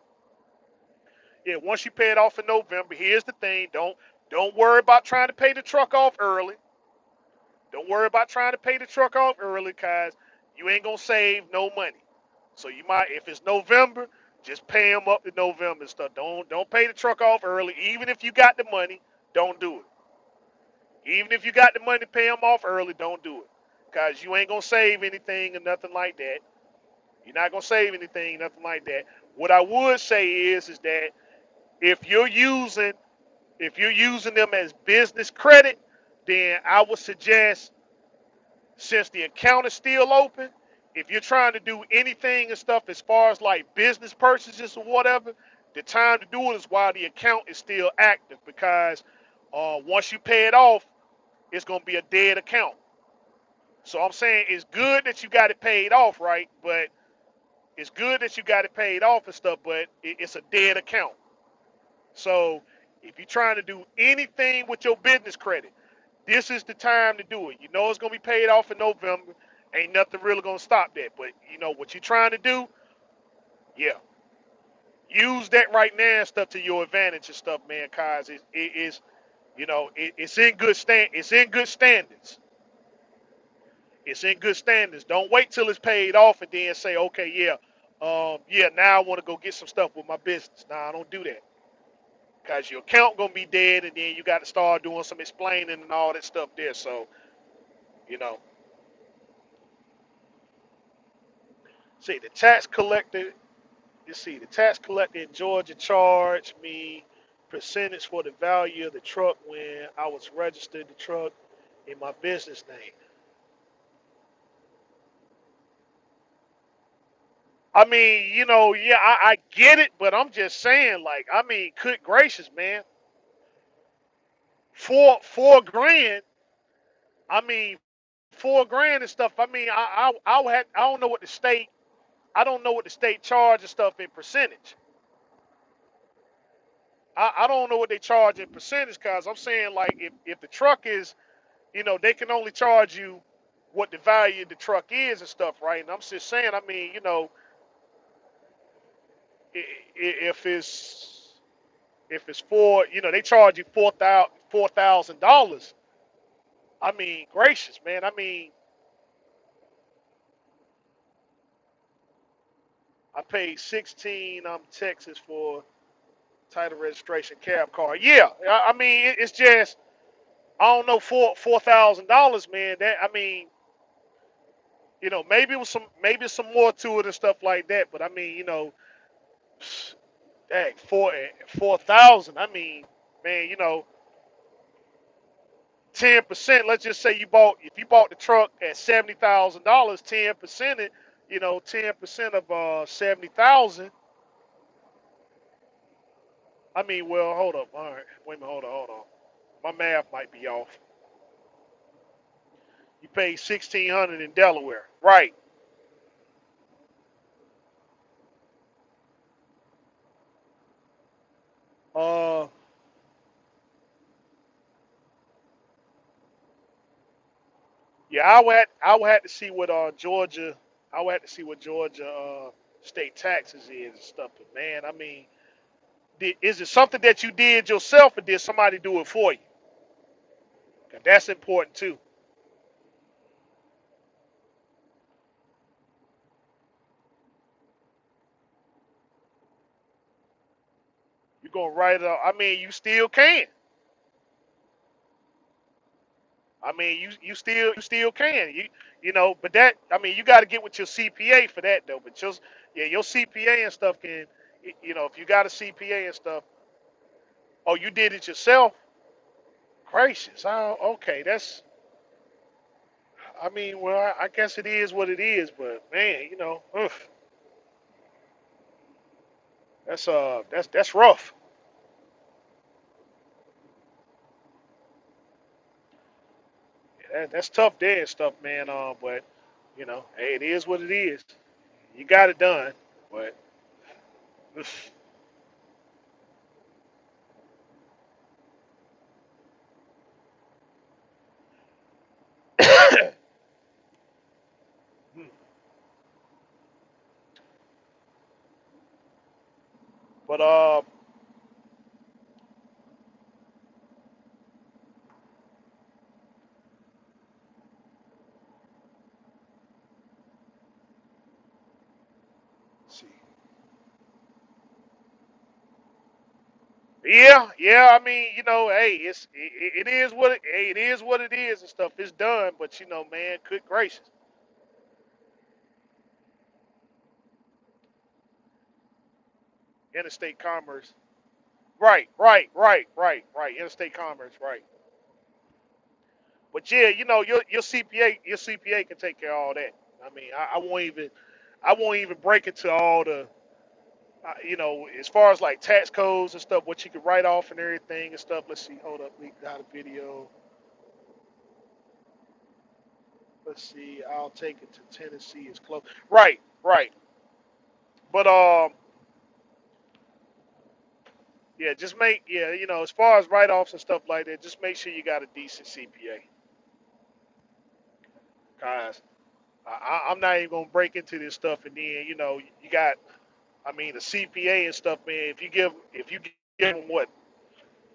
yeah, once you pay it off in November, here's the thing: don't worry about trying to pay the truck off early. Don't worry about trying to pay the truck off early, cause you ain't gonna save no money. So you might, if it's November, just pay them up to November and stuff. Don't pay the truck off early, even if you got the money. Don't do it. Even if you got the money to pay them off early, don't do it, cause you ain't gonna save anything or nothing like that. You're not gonna save anything, nothing like that. What I would say is that if you're using if you're using them as business credit, then I would suggest, since the account is still open, if you're trying to do anything and stuff as far as like business purchases or whatever, the time to do it is while the account is still active because once you pay it off, it's going to be a dead account. So I'm saying it's good that you got it paid off, right? But it's good that you got it paid off and stuff, but it's a dead account. So if you're trying to do anything with your business credit, this is the time to do it. You know it's gonna be paid off in November. Ain't nothing really gonna stop that. But you know what you're trying to do, yeah. Use that right now and stuff to your advantage and stuff, man, cause it is, it's in good it's in good standings. It's in good standings. Don't wait till it's paid off and then say, okay, yeah, yeah, now I want to go get some stuff with my business. Nah, I don't do that. because your account gonna be dead, and then you got to start doing some explaining and all that stuff there. So you know, see the tax collector. You see the tax collector in Georgia charged me percentage for the value of the truck when I was registered the truck in my business name. I mean, yeah, I get it, but I'm just saying, like, I mean, good gracious, man, 4 grand. I mean, 4 grand and stuff. I mean, I don't know what the state, I don't know what the state charge and stuff in percentage. I don't know what they charge in percentage, cause I'm saying like if the truck is, they can only charge you what the value of the truck is and stuff, right? And I'm just saying, I mean, if it's for, they charge you $4,000. I mean, gracious, man. I mean, I paid 16. Texas for title registration cab car. Yeah, I mean, it's just I don't know $4,000, man. That I mean, maybe it was maybe some more to it and stuff like that. But I mean, dang, 4,000. I mean, man, 10%. Let's just say if you bought the truck at $70,000, 10% it, 10% of 70,000. I mean, well, hold up. All right, wait a minute, hold on. My math might be off. You pay 1,600 in Delaware, right? Uh, yeah, I would have to see what Georgia. I would have to see what Georgia state taxes is and stuff. But man, I mean, is it something that you did yourself, or did somebody do it for you? 'Cause that's important too. You're gonna write it out. I mean, you still can. I mean, you still can. But that I mean, you got to get with your CPA for that though. But just yeah, your CPA and stuff can. If you got a CPA and stuff. Oh, you did it yourself? Gracious. Oh, okay. That's. I mean, well, I guess it is what it is. But man, ugh, that's rough. That's tough there and stuff, man. But hey, it is what it is. You got it done. But but let's see. Yeah, yeah. I mean, hey, it is hey, it is what it is and stuff. It's done, but man, good gracious, interstate commerce. Right, right, right, right, right. Interstate commerce, right. But yeah, your CPA can take care of all that. I mean, I won't even break into all the, as far as like tax codes and stuff, what you can write off and everything and stuff. Let's see. Hold up, we got a video. Let's see. I'll take it to Tennessee. It's close. Right, right. But yeah, just yeah, as far as write-offs and stuff like that, just make sure you got a decent CPA. Cause I'm not even gonna break into this stuff, and then you got, I mean, the CPA and stuff, man. If you give them what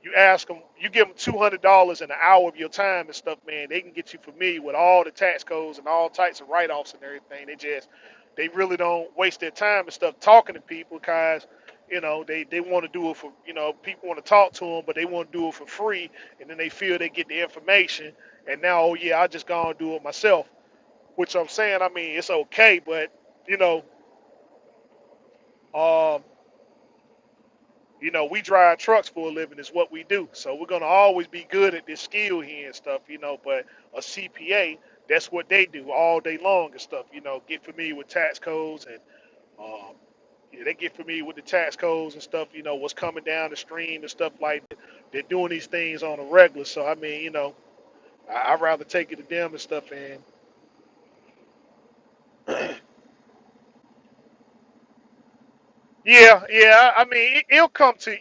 you ask them, you give them $200 in an hour of your time and stuff, man. They can get you familiar with all the tax codes and all types of write-offs and everything. They really don't waste their time and stuff talking to people, because They want to do it for, people want to talk to them, but they want to do it for free, and then they feel they get the information, and now, oh yeah, I just go and do it myself. Which I'm saying, I mean, it's okay, but you know, um, we drive trucks for a living is what we do, so we're gonna always be good at this skill here and stuff, But a CPA, that's what they do all day long and stuff, get familiar with tax codes and um, yeah, they get familiar with the tax codes and stuff, what's coming down the stream and stuff like that. They're doing these things on a regular. So, I mean, I'd rather take it to them and stuff. And yeah, yeah, I mean, it'll come to,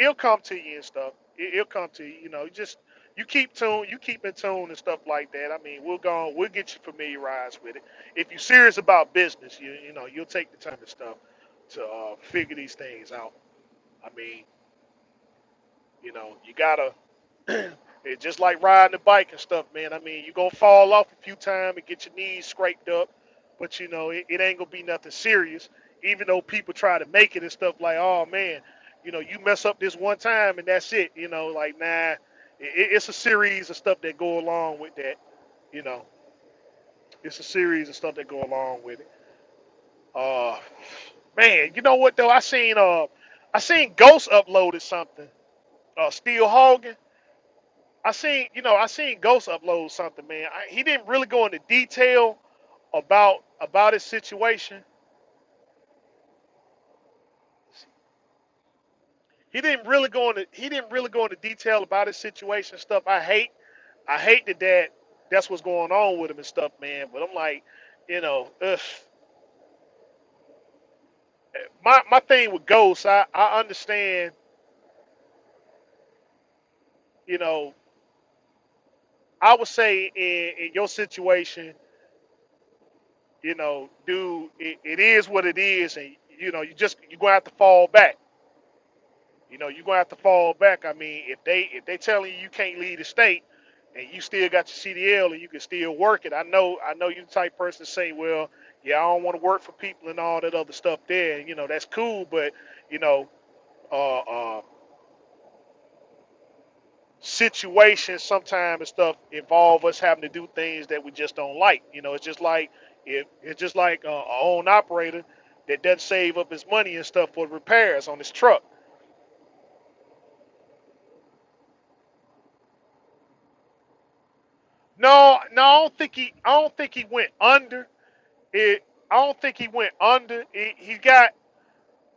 it'll come to you and stuff. It'll come to you, just, you keep in tune and stuff like that. I mean, we'll get you familiarized with it. If you're serious about business, you'll take the time and stuff to figure these things out. I mean, you gotta. It's just like riding a bike and stuff, man. I mean, you're gonna fall off a few times and get your knees scraped up, but it ain't gonna be nothing serious. Even though people try to make it and stuff like, oh man, you mess up this one time and that's it. Like nah, it's a series of stuff that go along with that. You know, it's a series of stuff that go along with it. Uh, Man, you know what though? I seen Ghost uploaded something. Steel Hogan. I seen Ghost upload something, man. He didn't really go into detail about his situation. He didn't really go into detail about his situation stuff. I hate that's what's going on with him and stuff, man. But I'm like, ugh. My thing with Ghost, I understand, you know, I would say in your situation, dude, it is what it is, and you're gonna have to fall back. You're gonna have to fall back. I mean, if they telling you can't leave the state, and you still got your CDL and you can still work it, I know you the type person to say, well, yeah, I don't want to work for people and all that other stuff there. And, that's cool, but you know, uh, uh, situations sometimes and stuff involve us having to do things that we just don't like. It's just like a own operator that doesn't save up his money and stuff for repairs on his truck. No, no, I don't think he went under. It. I don't think he went under.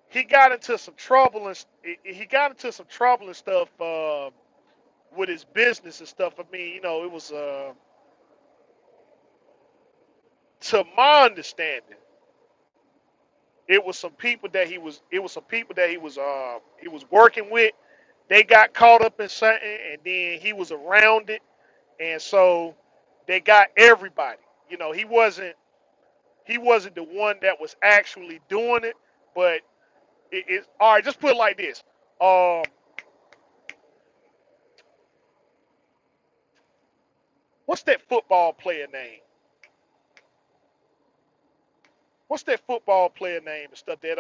He got into some trouble and he got into some trouble and stuff with his business and stuff. I mean, it was to my understanding, it was some people that he was working with. They got caught up in something, and then he was around it, and so they got everybody. He wasn't the one that was actually doing it, but all right. Just put it like this. Um, what's that football player name? What's that football player name and stuff? That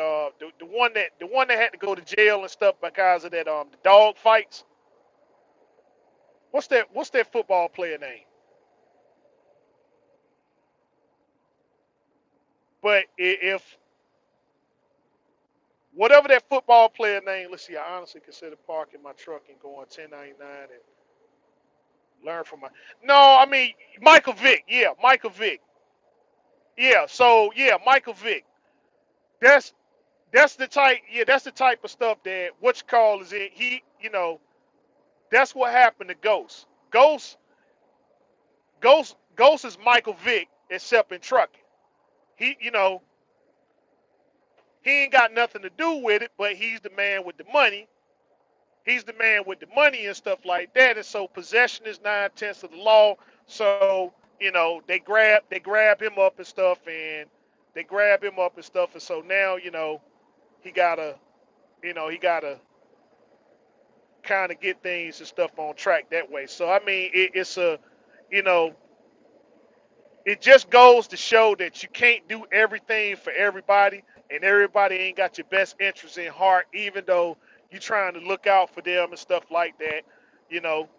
the one that had to go to jail and stuff because of that the dog fights. What's that football player name? But if whatever that football player name, let's see. I honestly consider parking my truck and going 1099 and learn from my. No, I mean Michael Vick. Yeah, Michael Vick. Yeah. So yeah, Michael Vick. That's that's the type. Yeah, that's the type of stuff that what you call is it. That's what happened to Ghost. Ghost is Michael Vick except in trucking. He, you know, he ain't got nothing to do with it, but he's the man with the money. He's the man with the money and stuff like that. And so possession is 9/10 of the law. So they grab him up and stuff, and they grab him up and stuff, and so now he gotta he gotta kind of get things and stuff on track that way. So I mean, you know, it just goes to show that you can't do everything for everybody. and everybody ain't got your best interests in heart, even though you trying to look out for them and stuff like that. You know,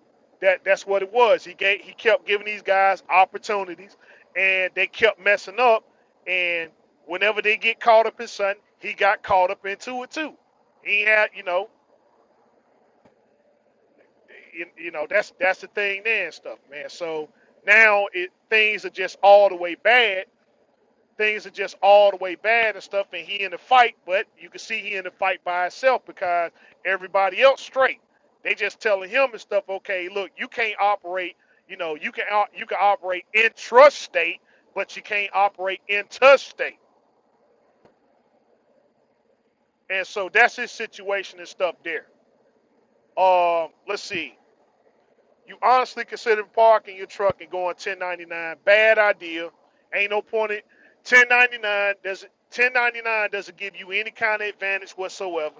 that's what it was. He kept giving these guys opportunities, and they kept messing up. And whenever they get caught up in something, he got caught up into it too. He had, that's the thing there and stuff, man. So now things are just all the way bad. Things are just all the way bad and stuff, and he in the fight, but you can see he in the fight by himself because everybody else straight. They just telling him and stuff. Okay, look, you can't operate. You can operate in trust state, but you can't operate in touch state. And so that's his situation and stuff there. Let's see. You honestly consider parking your truck and going 1099? Bad idea. Ain't no point in 1099. 1099 doesn't give you any kind of advantage whatsoever.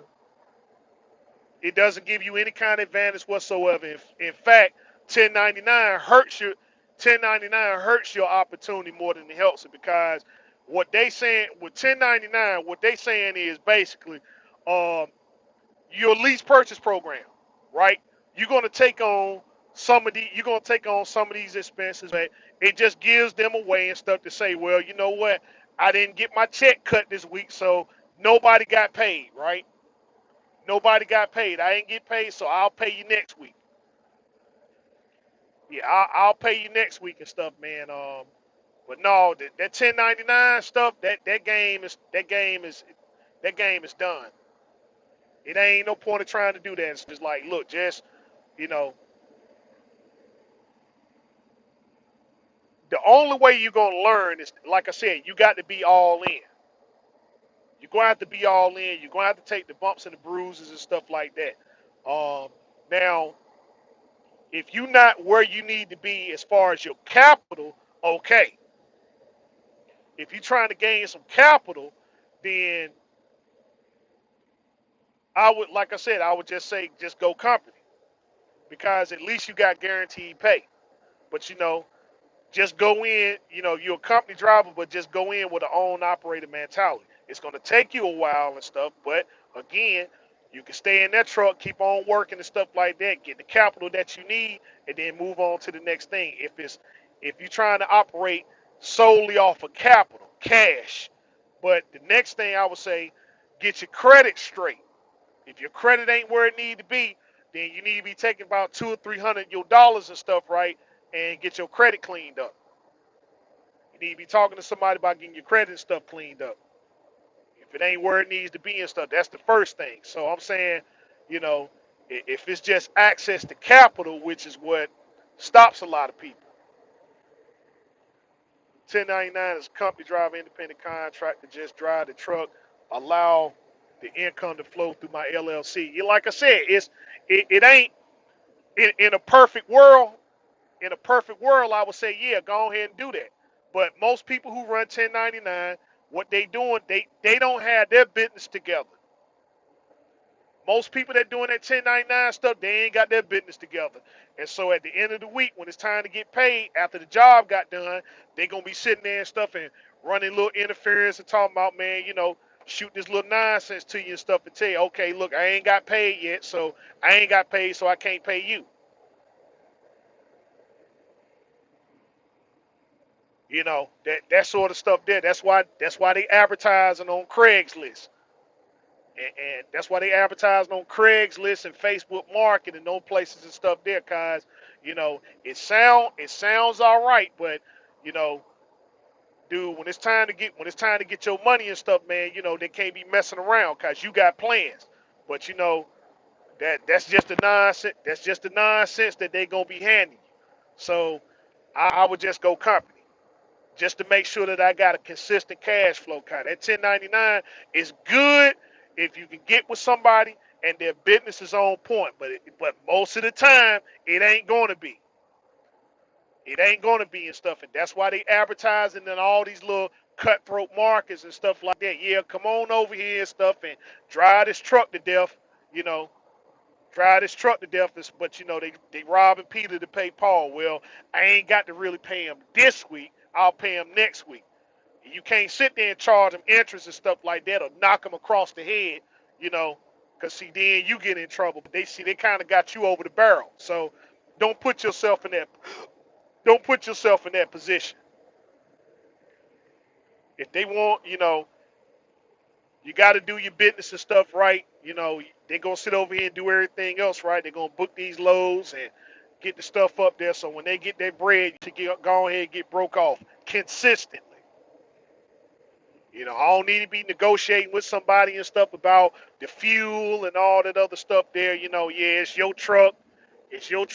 It doesn't give you any kind of advantage whatsoever. In fact, 1099 hurts your 1099 hurts your opportunity more than it helps it because what they saying with 1099, what they saying is basically, um, your lease purchase program, right? You're gonna take on you're gonna take on some of these expenses, but it just gives them a way and stuff to say, well, you know what? I didn't get my check cut this week, so nobody got paid, right? Nobody got paid. I ain't get paid, so I'll pay you next week. Yeah, I'll pay you next week and stuff, man. But no, that 1099 stuff, that game is done. It ain't no point of trying to do that. It's just like, look, just you know, the only way you're gonna learn is, like I said, you got to be all in. You're gonna have to be all in. You're gonna have to take the bumps and the bruises and stuff like that. Now, if you're not where you need to be as far as your capital, okay. If you're trying to gain some capital, then like I said, I would just say just go company because at least you got guaranteed pay. But just go in, you're a company driver, but just go in with an own operator mentality. It's going to take you a while and stuff, but again, you can stay in that truck, keep on working and stuff like that, get the capital that you need, and then move on to the next thing. If you're trying to operate solely off of capital, cash, but the next thing I would say, get your credit straight. If your credit ain't where it need to be, then you need to be taking about 2 or 300 your dollars and stuff, right, and get your credit cleaned up. You need to be talking to somebody about getting your credit and stuff cleaned up. If it ain't where it needs to be and stuff, that's the first thing. So I'm saying, you know, if it's just access to capital, which is what stops a lot of people. 1099 is company driver, independent contractor, just drive the truck, allow the income to flow through my LLC. Like I said, it ain't in a perfect world. In a perfect world, I would say, yeah, go ahead and do that. But most people who run 1099, what they doing, they don't have their business together. Most people that doing that 1099 stuff, they ain't got their business together. And so at the end of the week, when it's time to get paid after the job got done, they gonna be sitting there and stuff and running little interference and talking about, man, shoot this little nonsense to you and stuff and tell you, okay, look, I ain't got paid yet, so I ain't got paid, so I can't pay you. That sort of stuff there. That's why they advertising on Craigslist. And that's why they advertising on Craigslist and Facebook Market and those places and stuff there, cause it sounds all right, but you know, dude, when it's time to get your money and stuff, man, they can't be messing around, cause you got plans. But that's just the nonsense. That's just the nonsense that they gonna be handing you. So I would just go company, just to make sure that I got a consistent cash flow kind. That 1099 is good if you can get with somebody and their business is on point, but most of the time it ain't going to be. It ain't going to be and stuff, and that's why they advertising in all these little cutthroat markets and stuff like that. Yeah, come on over here and stuff and drive this truck to death. You know, drive this truck to death. But they robbing Peter to pay Paul. Well, I ain't got to really pay him this week. I'll pay him next week. You can't sit there and charge them interest and stuff like that or knock them across the head, you know, because see, then you get in trouble. But they kind of got you over the barrel. So don't put yourself in that. Don't put yourself in that position. If they want, you got to do your business and stuff right. They're going to sit over here and do everything else right. They're going to book these loads and get the stuff up there. So when they get their bread, you should go ahead and get broke off consistently. I don't need to be negotiating with somebody and stuff about the fuel and all that other stuff there. Yeah, it's your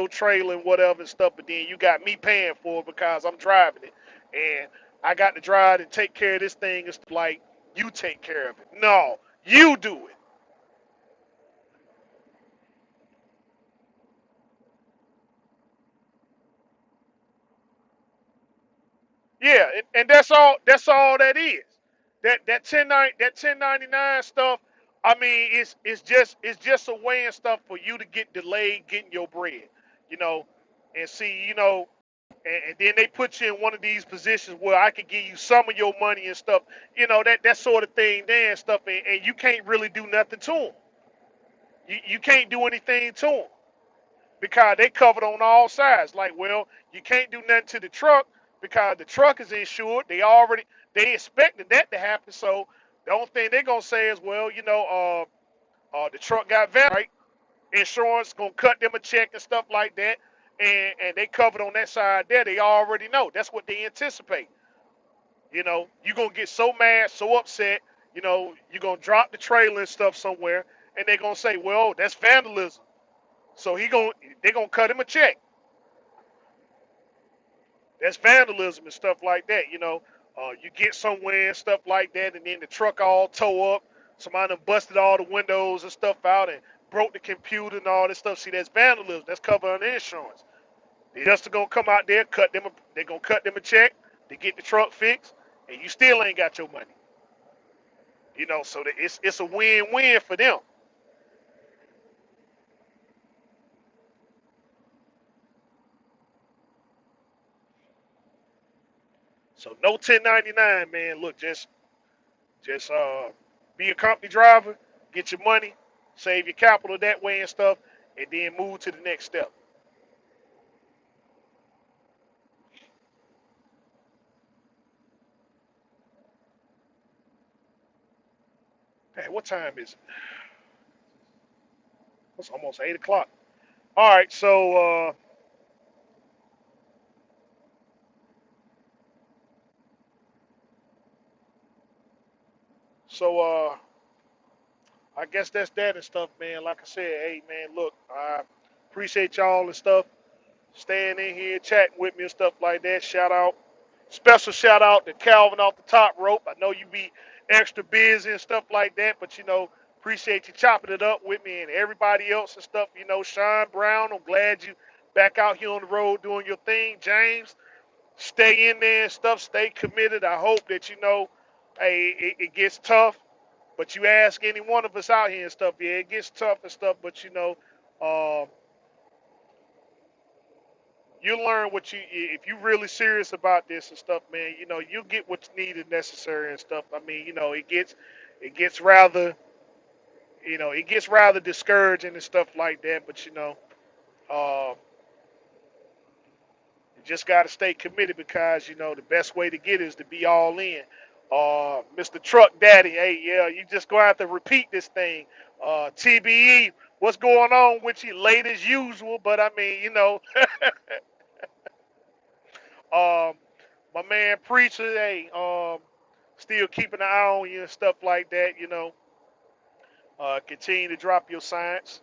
trailer and whatever and stuff, but then you got me paying for it because I'm driving it. And I got to drive and take care of this thing. It's like you take care of it. No, you do it. Yeah, and that's all that is. That 1099 stuff, I mean, it's just a way and stuff for you to get delayed getting your bread, you know, and see, and then they put you in one of these positions where I could give you some of your money and stuff, that sort of thing there and stuff, and you can't really do nothing to them. You can't do anything to them because they covered on all sides. Like, well, you can't do nothing to the truck because the truck is insured. They expected that to happen. So the only thing they're gonna say is, well, the truck got vandalized, right? Insurance gonna cut them a check and stuff like that, and they covered on that side there. They already know that's what they anticipate. You're gonna get so mad, so upset. You're gonna drop the trailer and stuff somewhere, and they're gonna say, well, that's vandalism. So they're gonna cut him a check. That's vandalism and stuff like that. You get somewhere and stuff like that, and then the truck all tow up. Somebody done busted all the windows and stuff out and broke the computer and all this stuff. See, that's vandalism. That's covered under insurance. They just gonna come out there, they're gonna cut them a check to get the truck fixed, and you still ain't got your money. So that it's a win-win for them. So no 1099, man. Look, just be a company driver, get your money, save your capital that way and stuff, and then move to the next step. Hey, what time is it? It's almost 8 o'clock. All right, so I guess that's that and stuff, man. Like I said, hey man, look, I appreciate y'all and stuff staying in here, chatting with me and stuff like that. Special shout out to Calvin off the top rope. I know you be extra busy and stuff like that, but appreciate you chopping it up with me and everybody else and stuff. Sean Brown, I'm glad you back out here on the road doing your thing. James, stay in there and stuff. Stay committed. I hope that hey, it gets tough. But you ask any one of us out here and stuff, yeah, it gets tough and stuff. But um, you learn what if you're really serious about this and stuff, man. You get what's needed, necessary and stuff. I mean, it gets rather discouraging and stuff like that. But uh, you just got to stay committed because the best way to get it is to be all in. Mr. Truck Daddy, hey, yeah, you just gonna have to repeat this thing. TBE, what's going on with you? Late as usual, but I mean, um, my man Preacher, hey, still keeping an eye on you and stuff like that. Continue to drop your science.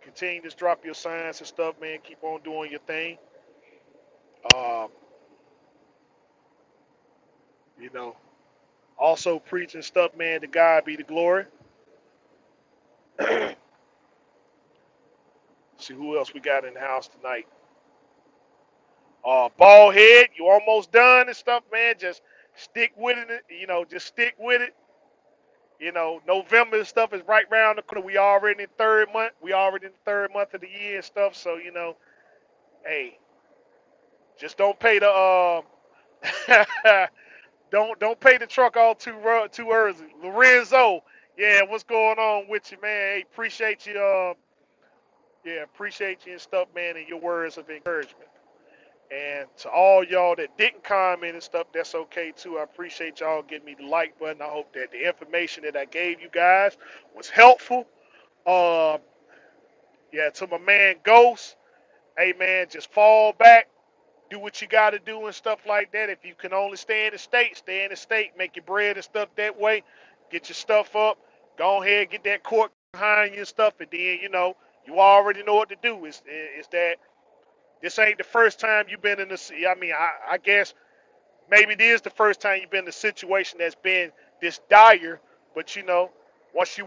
Continue to drop your science and stuff, man. Keep on doing your thing. Um, you know, also preaching stuff, man. To God be the glory. See who else we got in the house tonight. Ball head, you almost done and stuff, man. Just stick with it. Just stick with it. November and stuff is right round the corner. We already in third month. We already in the third month of the year and stuff. So hey, just don't pay the don't pay the truck all too early. Lorenzo, yeah, what's going on with you, man? Hey, appreciate you. Yeah, appreciate you and stuff, man, and your words of encouragement. And to all y'all that didn't comment and stuff, that's okay too. I appreciate y'all giving me the like button. I hope that the information that I gave you guys was helpful. Um, yeah, to my man Ghost, hey man, just fall back, do what you got to do and stuff like that. If you can only stay in the state, stay in the state, make your bread and stuff that way, get your stuff up, go ahead, get that court behind you and stuff, and then you already know what to do. Is that this ain't the first time you've been in this. I mean, I guess maybe it is the first time you've been in a situation that's been this dire, but once you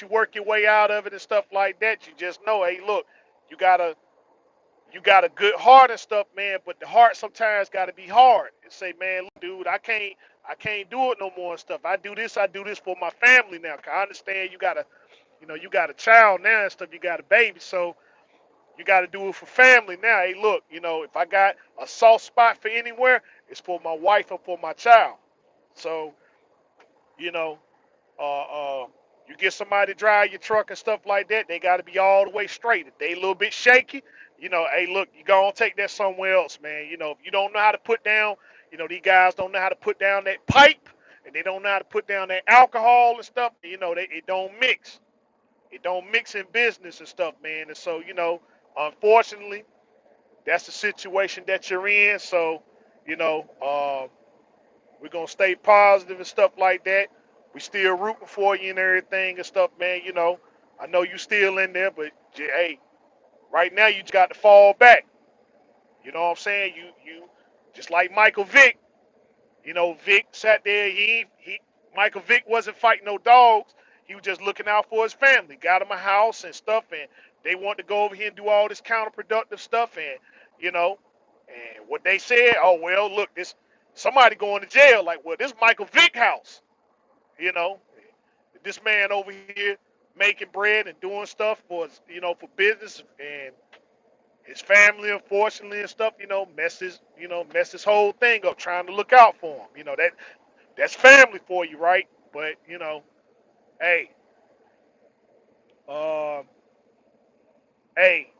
work your way out of it and stuff like that, you just know, hey, look, you gotta you got a good heart and stuff, man, but the heart sometimes got to be hard and say, man, look, dude, I can't do it no more and stuff. I do this for my family now. 'Cause I understand you got a child now and stuff, you got a baby, so you got to do it for family now. Hey, look, if I got a soft spot for anywhere, it's for my wife or for my child. So, you know, uh, you get somebody to drive your truck and stuff like that, they got to be all the way straight. If they a little bit shaky, hey, look, you go and take that somewhere else, man. If you don't know how to put down, these guys don't know how to put down that pipe, and they don't know how to put down that alcohol and stuff. It don't mix. It don't mix in business and stuff, man. And so, unfortunately, that's the situation that you're in. So, you know, uh, we're gonna stay positive and stuff like that. We still rooting for you and everything and stuff, man. I know you still in there, but hey, right now you just got to fall back. You know what I'm saying? You just like Michael Vick. Vick sat there. Michael Vick wasn't fighting no dogs. He was just looking out for his family. Got him a house and stuff, and they wanted to go over here and do all this counterproductive stuff, and you know, and what they said, oh well, look, this somebody going to jail. Like, well, this Michael Vick house. You know, this man over here making bread and doing stuff for business and his family, unfortunately, and stuff. Mess his whole thing up, trying to look out for him. That's family for you, right? But hey, um, hey,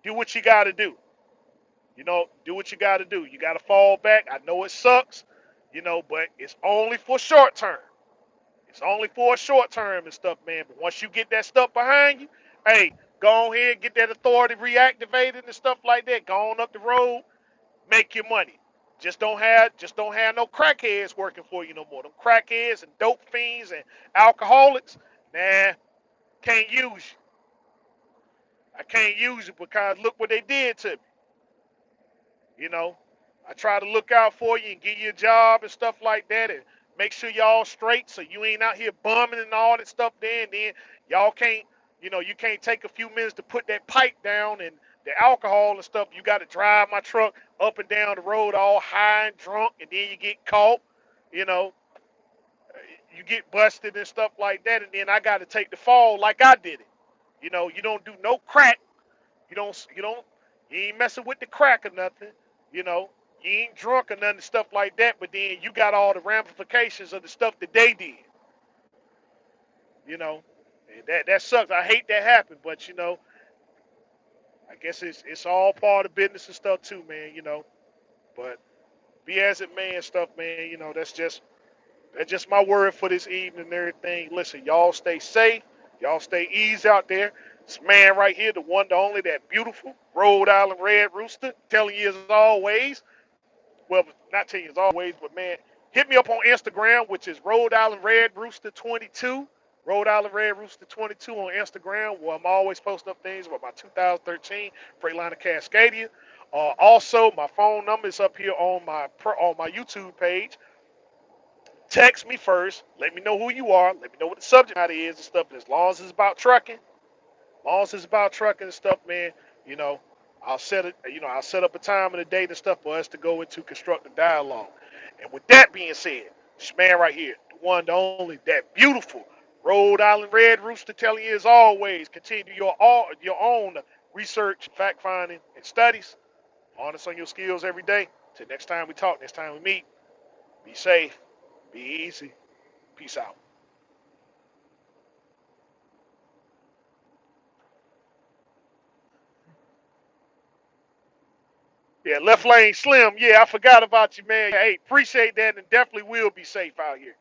do what you got to do. Do what you got to do. You got to fall back. I know it sucks, but it's only for short term. It's only for a short term and stuff, man. But once you get that stuff behind you, hey, go on here, get that authority reactivated and stuff like that. Go on up the road, make your money. Just don't have no crackheads working for you no more. Them crackheads and dope fiends and alcoholics, nah, can't use you. I can't use you because look what they did to me. You know, I try to look out for you and give you a job and stuff like that, and make sure y'all straight so you ain't out here bumming and all that stuff. Then y'all can't, you can't take a few minutes to put that pipe down and the alcohol and stuff. You got to drive my truck up and down the road all high and drunk, and then you get caught. You know, you get busted and stuff like that, and then I got to take the fall like I did it. You don't do no crack. You ain't messing with the crack or nothing. You know, you ain't drunk or nothing, stuff like that. But then you got all the ramifications of the stuff that they did. You know, and that sucks. I hate that happened, but I guess it's all part of business and stuff too, man. But be as it may and stuff, man. That's just my word for this evening and everything. Listen, y'all stay safe. Y'all stay easy out there. This man right here, the one, the only, that beautiful Rhode Island Red Rooster, telling you as always. Well, not telling you as always, but man, hit me up on Instagram, which is Rhode Island Red Rooster 22. Rhode Island Red Rooster 22 on Instagram, where I'm always posting up things about my 2013 Freightliner Cascadia. Also, my phone number is up here on my YouTube page. Text me first. Let me know who you are. Let me know what the subject matter is and stuff. And as long as it's about trucking, and stuff, man, you know, I'll set up a time and a date and stuff for us to go into constructive dialogue. And with that being said, this man right here, the one, the only, that beautiful Rhode Island Red Rooster, telling you as always, continue your own research, fact finding, and studies. Honest on your skills every day. Till next time we talk, next time we meet. Be safe. Be easy. Peace out. Yeah, left lane slim. Yeah, I forgot about you, man. Hey, appreciate that, and definitely will be safe out here.